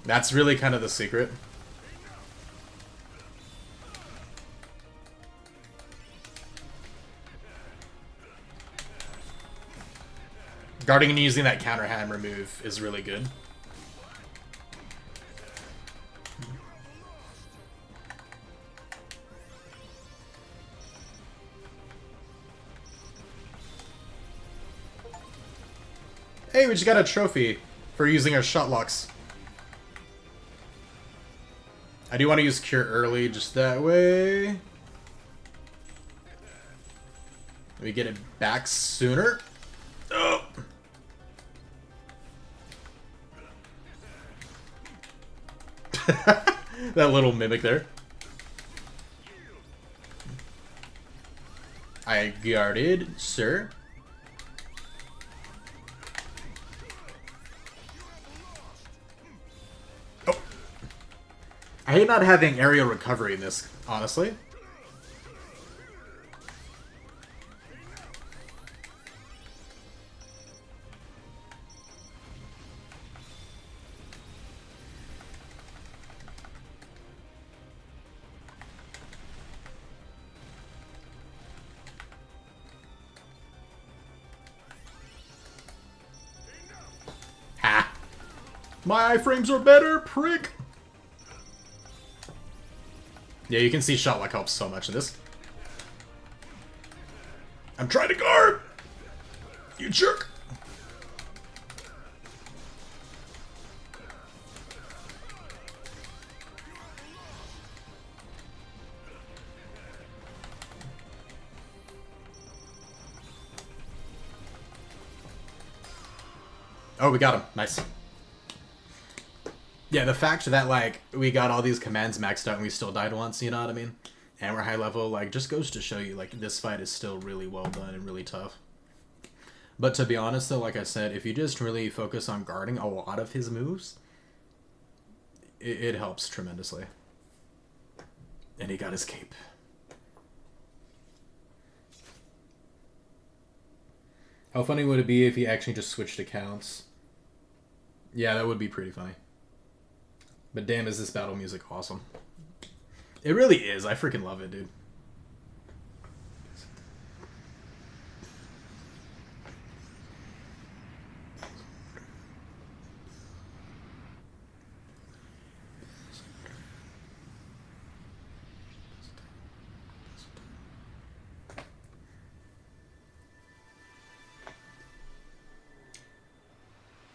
That's really kind of the secret. Guarding and using that counter hammer move is really good. Hey, we just got a trophy for using our shot locks. I do want to use Cure early, just that way we get it back sooner. Oh. That little mimic there. I guarded, sir. Oh. I hate not having aerial recovery in this, honestly. Ha! My iframes are better, prick! Yeah, you can see shot lock helps so much in this. I'm trying to guard! You jerk! Oh, we got him. Nice. Yeah, the fact that, like, we got all these commands maxed out and we still died once, you know what I mean? And we're high level, like, just goes to show you, like, this fight is still really well done and really tough. But to be honest, though, like I said, if you just really focus on guarding a lot of his moves, it helps tremendously. And he got his cape. How funny would it be if he actually just switched accounts? Yeah, that would be pretty funny. But damn, is this battle music awesome. It really is. I freaking love it, dude.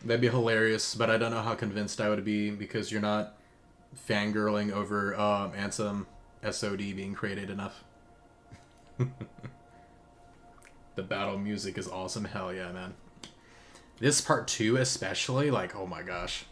That'd be hilarious, but I don't know how convinced I would be because you're not fangirling over Ansem SOD being created enough. The battle music is awesome. Hell yeah, man. This part 2 especially, like, oh my gosh.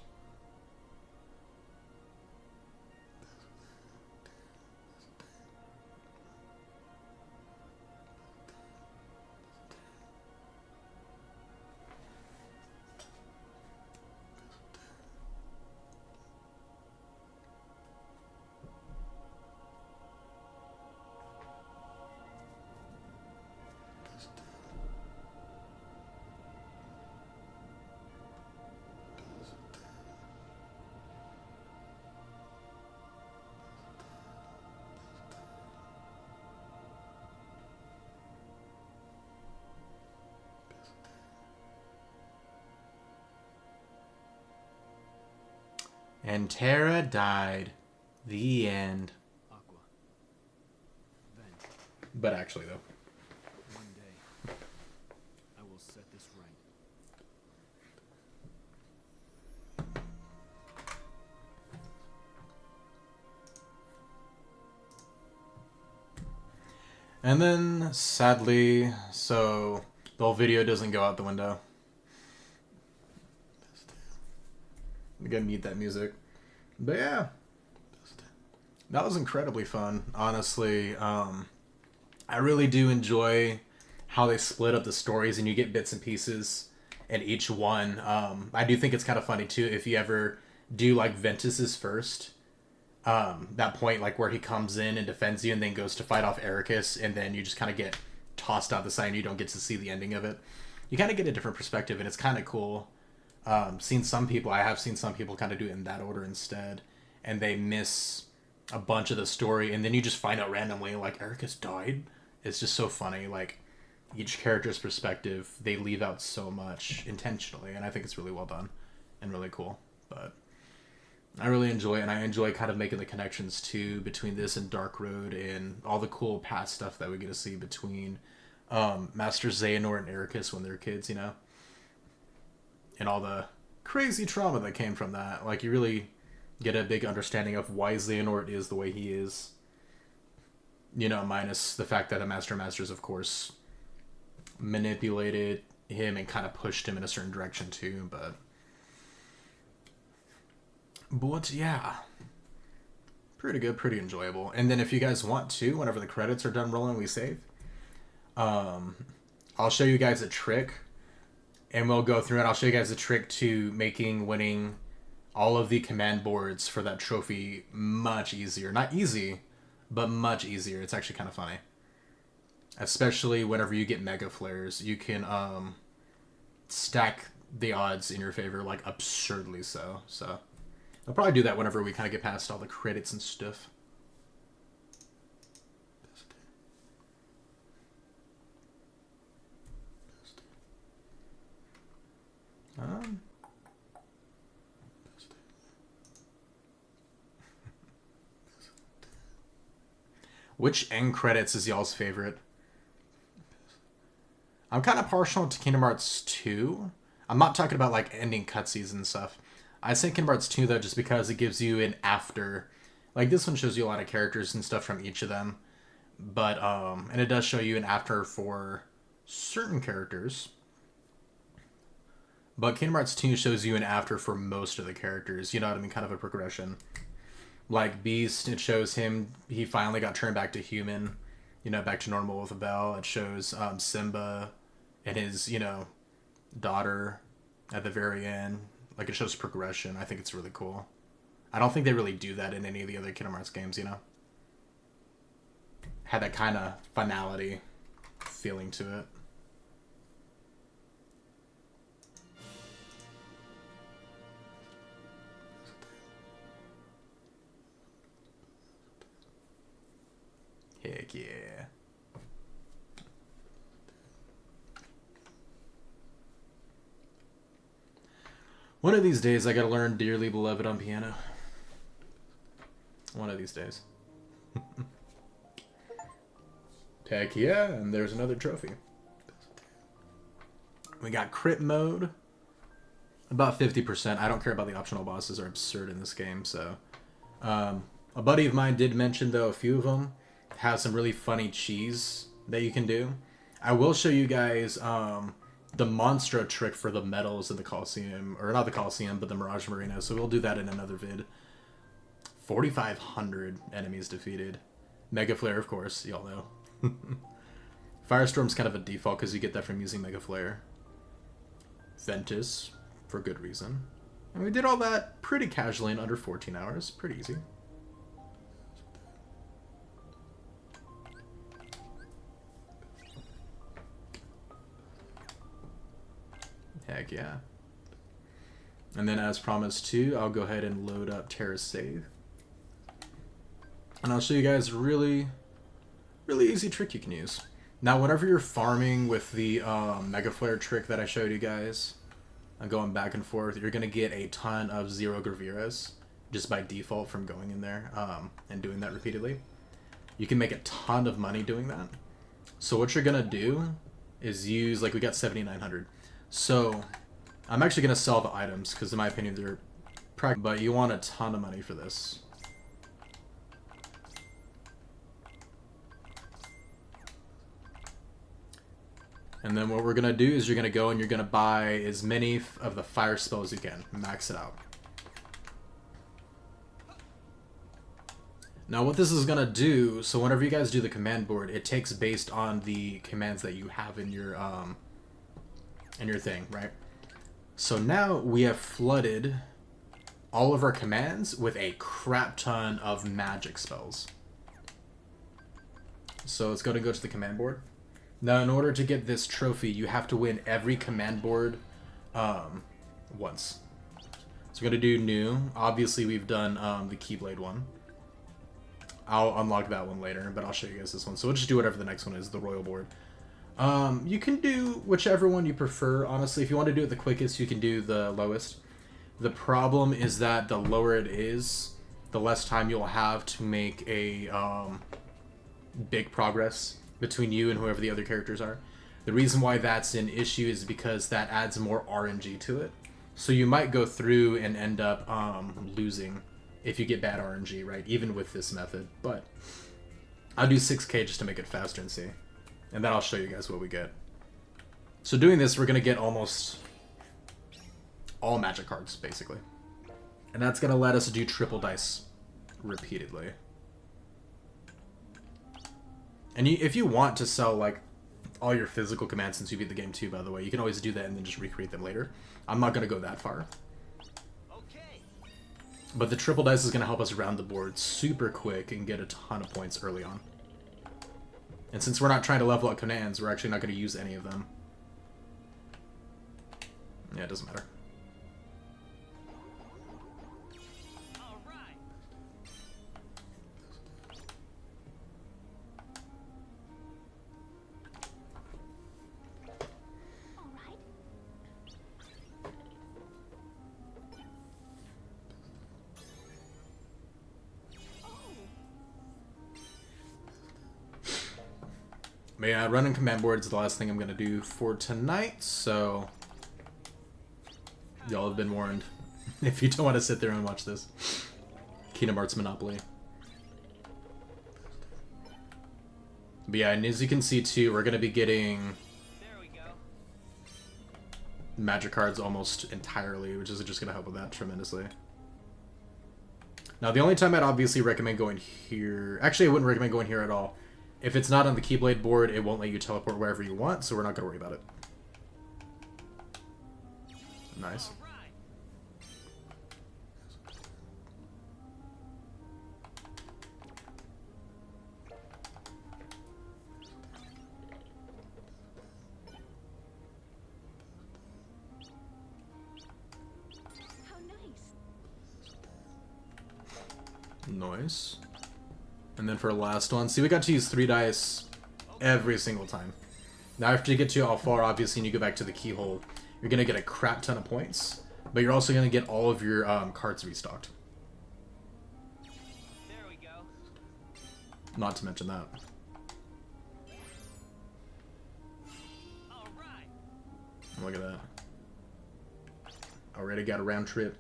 And Terra died. The end. Aqua. Vent. But actually, though. One day, I will set this right. And then, sadly, so the whole video doesn't go out the window. I'm gonna mute that music. But yeah. That was incredibly fun, honestly. I really do enjoy how they split up the stories and you get bits and pieces in each one. I do think it's kind of funny too if you ever do like Ventus's first. That point like where he comes in and defends you and then goes to fight off Ericus and then you just kind of get tossed out the side and you don't get to see the ending of it. You kind of get a different perspective and it's kind of cool. I have seen some people kind of do it in that order instead and they miss a bunch of the story and then you just find out randomly like Ericus died. It's just so funny. Like each character's perspective, they leave out so much intentionally, and I think it's really well done and really cool. But I really enjoy it, and I enjoy kind of making the connections too between this and Dark Road and all the cool past stuff that we get to see between Master Xehanort and Ericus when they're kids, you know, and all the crazy trauma that came from that. Like, you really get a big understanding of why Xehanort is the way he is, you know, minus the fact that the Masters, of course, manipulated him and kind of pushed him in a certain direction too. But yeah, pretty good, pretty enjoyable. And then if you guys want to, whenever the credits are done rolling, we save. I'll show you guys a trick, and we'll go through it. I'll show you guys a trick to making winning all of the command boards for that trophy much easier. Not easy, but much easier. It's actually kind of funny. Especially whenever you get mega flares, you can stack the odds in your favor, like absurdly so. So I'll probably do that whenever we kind of get past all the credits and stuff. Which end credits is y'all's favorite? I'm kind of partial to Kingdom Hearts 2. I'm not talking about like ending cutscenes and stuff. I say Kingdom Hearts 2 though, just because it gives you an after. Like, this one shows you a lot of characters and stuff from each of them. But, and it does show you an after for certain characters. But Kingdom Hearts 2 shows you an after for most of the characters. You know what I mean? Kind of a progression. Like Beast, it shows him, he finally got turned back to human. You know, back to normal with a bell. It shows Simba and his, you know, daughter at the very end. Like, it shows progression. I think it's really cool. I don't think they really do that in any of the other Kingdom Hearts games, you know? Had that kind of finality feeling to it. Heck yeah. One of these days, I gotta learn Dearly Beloved on piano. One of these days. Heck yeah, and there's another trophy. We got crit mode. About 50%. I don't care about the optional bosses, are absurd in this game, so. A buddy of mine did mention, though, a few of them have some really funny cheese that you can do. I will show you guys the Monstro trick for the medals in the Coliseum, or not the Coliseum, but the Mirage Marina, so we'll do that in another vid. 4,500 enemies defeated. Mega Flare, of course, y'all know. Firestorm's kind of a default because you get that from using Mega Flare. Ventus, for good reason. And we did all that pretty casually in under 14 hours. Pretty easy. Heck yeah. And then as promised too, I'll go ahead and load up Terra's save. And I'll show you guys a really easy trick you can use. Now, whenever you're farming with the Mega Flare trick that I showed you guys, and going back and forth, you're going to get a ton of Zero Graviras just by default from going in there and doing that repeatedly. You can make a ton of money doing that. So what you're going to do is use, like, we got 7,900. So I'm actually going to sell the items because in my opinion they're practical, but you want a ton of money for this. And then what we're going to do is you're going to go and you're going to buy as many of the fire spells as you can. Max it out. Now what this is going to do, so whenever you guys do the command board, it takes based on the commands that you have in your thing, right? So now we have flooded all of our commands with a crap ton of magic spells. So it's going to go to the command board. Now, in order to get this trophy, you have to win every command board once. So we're going to do new. Obviously, we've done the Keyblade one. I'll unlock that one later, but I'll show you guys this one. So we'll just do whatever the next one is, the Royal board. You can do whichever one you prefer. Honestly, if you want to do it the quickest, you can do the lowest. The problem is that the lower it is, the less time you'll have to make a big progress between you and whoever the other characters are. The reason why that's an issue is because that adds more RNG to it. So you might go through and end up losing if you get bad RNG, right? Even with this method. But I'll do 6k just to make it faster and see. And then I'll show you guys what we get. So doing this, we're going to get almost all magic cards, basically. And that's going to let us do triple dice repeatedly. And if you want to sell, like, all your physical commands since you beat the game too, by the way, you can always do that and then just recreate them later. I'm not going to go that far. Okay. But the triple dice is going to help us round the board super quick and get a ton of points early on. And since we're not trying to level up commands, we're actually not going to use any of them. Yeah, it doesn't matter. All right. All right. But yeah, running command boards is the last thing I'm going to do for tonight, so y'all have been warned. If you don't want to sit there and watch this. Kingdom Hearts Monopoly. But yeah, and as you can see too, we're going to be getting There we go. magic cards almost entirely, which is just going to help with that tremendously. Now, the only time I'd obviously recommend going here... Actually, I wouldn't recommend going here at all. If it's not on the Keyblade board, it won't let you teleport wherever you want, so we're not going to worry about it. Nice. All right. How nice. Nice. And then for the last one, see, we got to use 3 dice every single time. Now, after you get to how far, obviously, and you go back to the keyhole, you're going to get a crap ton of points, but you're also going to get all of your cards restocked. There we go. Not to mention that. All right. Look at that. Already got a round trip.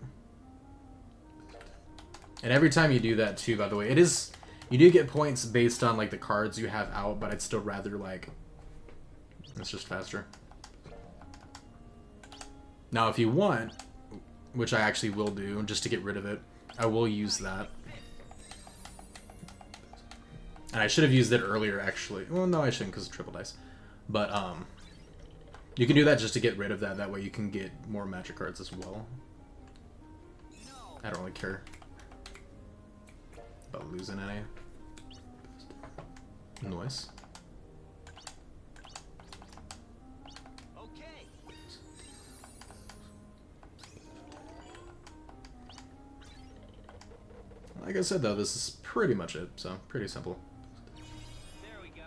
And every time you do that, too, by the way, it is... You do get points based on, like, the cards you have out, but I'd still rather, like... It's just faster. Now, if you want, which I actually will do, just to get rid of it, I will use that. And I should have used it earlier, actually. Well, no, I shouldn't, because it's triple dice. But, you can do that just to get rid of that. That way you can get more magic cards as well. I don't really care about losing any. Nice. Okay. Like I said, though, this is pretty much it, so pretty simple. There we go.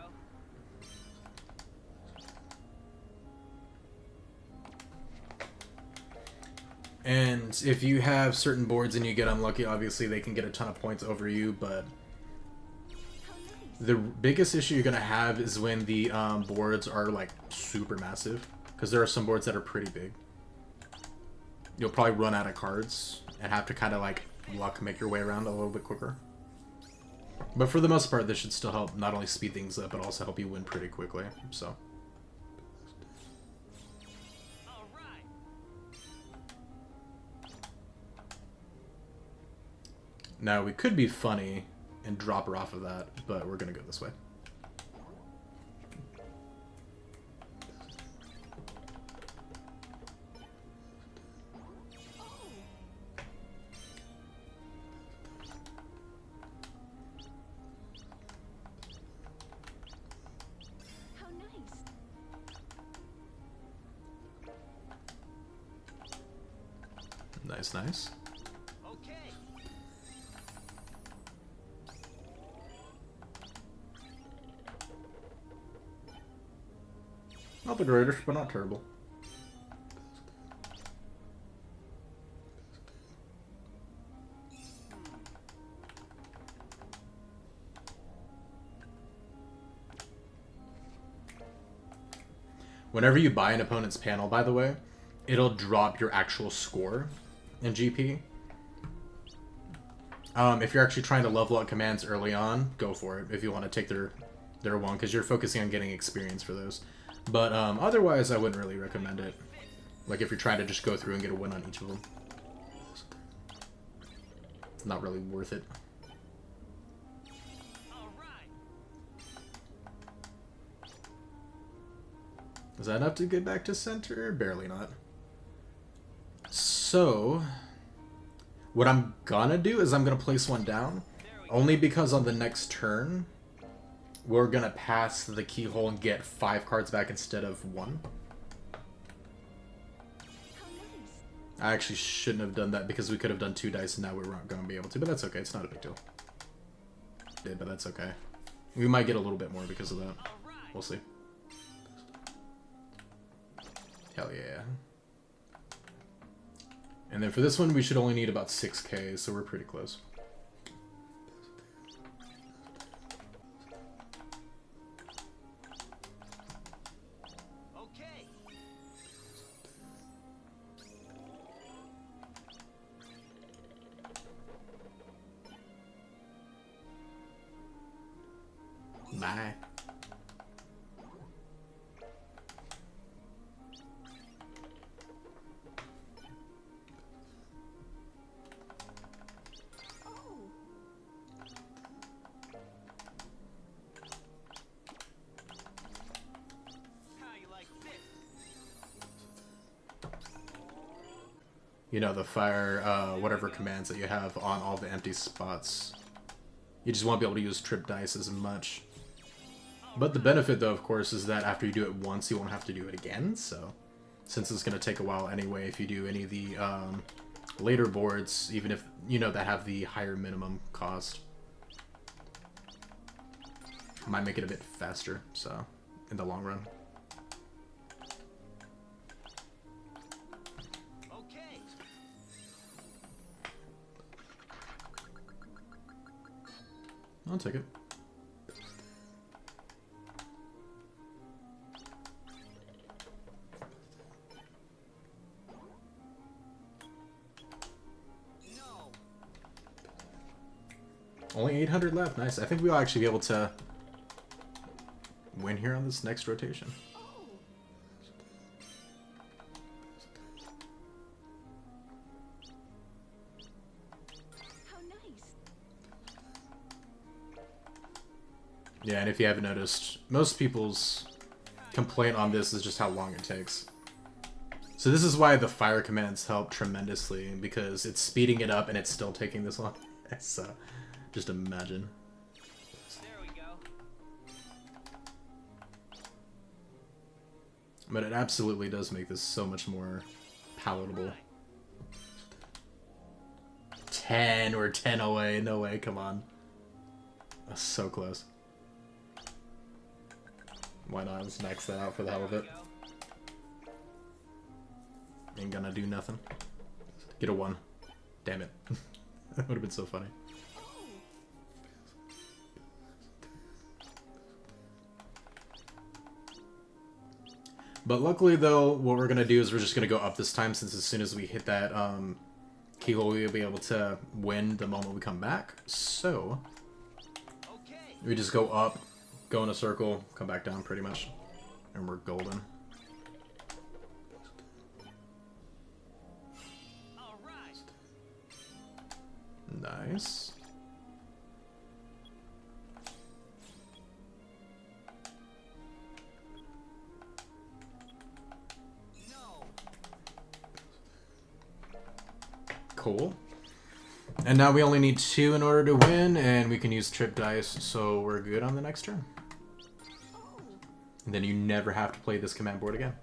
And if you have certain boards and you get unlucky, obviously they can get a ton of points over you, but the biggest issue you're going to have is when the boards are, like, super massive, because there are some boards that are pretty big. You'll probably run out of cards and have to kind of, like, luck make your way around a little bit quicker. But for the most part, this should still help not only speed things up, but also help you win pretty quickly, so... All right. Now, we could be funny and drop her off of that, but we're going to go this way. How nice. Nice, nice. Okay. Not the greatest, but not terrible. Whenever you buy an opponent's panel, by the way, it'll drop your actual score in GP. If you're actually trying to level up commands early on, go for it if you want to take their one, because you're focusing on getting experience for those. But otherwise, I wouldn't really recommend it. Like if you're trying to just go through and get a win on each of them. It's not really worth it. Is that enough to get back to center? Barely not. So, what I'm gonna do is I'm gonna place one down, only because on the next turn, we're gonna pass the keyhole and get 5 cards back instead of 1. I actually shouldn't have done that because we could have done 2 dice and now we weren't gonna be able to, but that's okay, it's not a big deal. Did, but that's okay. We might get a little bit more because of that. We'll see. Hell yeah. And then for this one, we should only need about 6k, so we're pretty close. Okay. Bye. You know, the fire, whatever commands that you have on all the empty spots. You just won't be able to use trip dice as much. But the benefit, though, of course, is that after you do it once, you won't have to do it again. So, since it's going to take a while anyway, if you do any of the later boards, even if, you know, that have the higher minimum cost, might make it a bit faster, so, in the long run. I'll take it. No. Only 800 left. Nice. I think we'll actually be able to win here on this next rotation. Yeah, and if you haven't noticed, most people's complaint on this is just how long it takes. So this is why the fire commands help tremendously, because it's speeding it up and it's still taking this long. So, just imagine. There we go. But it absolutely does make this so much more palatable. 10 or 10 away, no way, come on. That's so close. Why not? Let's max that out for the hell of it. Ain't gonna do nothing. Get a 1. Damn it. That would have been so funny. But luckily though, what we're gonna do is we're just gonna go up this time, since as soon as we hit that keyhole, we'll be able to win the moment we come back. So, we just go up, go in a circle, come back down pretty much, and we're golden. Nice. Cool. And now we only need 2 in order to win, and we can use trip dice, so we're good on the next turn. And then you never have to play this command board again.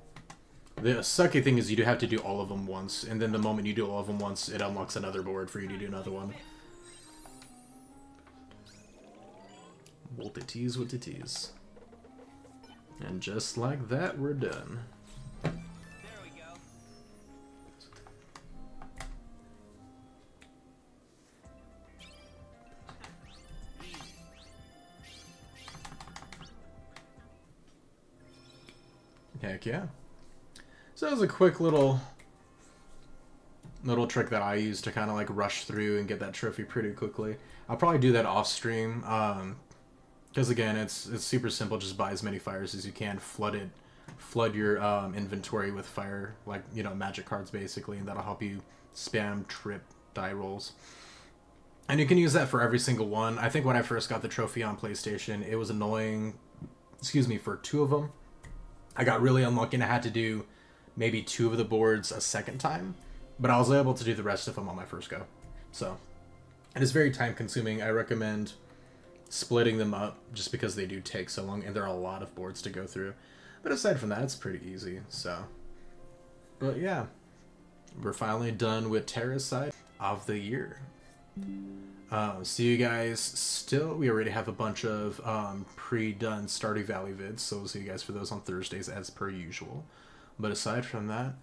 The sucky thing is you do have to do all of them once, and then the moment you do all of them once, it unlocks another board for you to do another one. What it is, what it is. And just like that, we're done. There we go. Heck yeah. So that was a quick little trick that I use to kind of like rush through and get that trophy pretty quickly. I'll probably do that off stream, because again, it's super simple. Just buy as many fires as you can, flood your inventory with fire, like, you know, magic cards basically, and that'll help you spam trip die rolls. And you can use that for every single one. I think when I first got the trophy on PlayStation, it was annoying, for 2 of them. I got really unlucky and I had to do maybe 2 of the boards a second time, but I was able to do the rest of them on my first go. So, and it's very time consuming. I recommend splitting them up just because they do take so long and there are a lot of boards to go through. But aside from that, it's pretty easy. So, but yeah, we're finally done with Terra's side of the year. So you guys we already have a bunch of pre-done Stardew Valley vids, so we'll see you guys for those on Thursdays as per usual. But aside from that,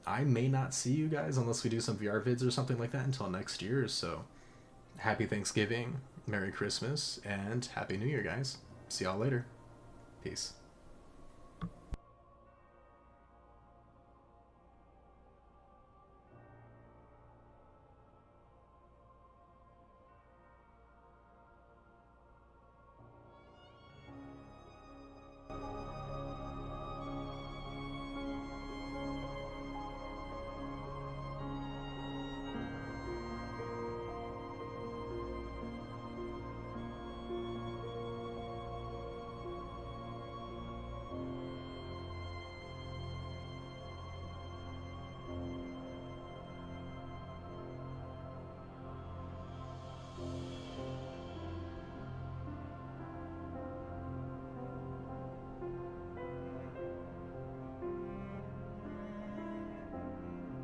I may not see you guys unless we do some VR vids or something like that until next year. So happy Thanksgiving, Merry Christmas, and Happy New Year, guys. See y'all later. Peace.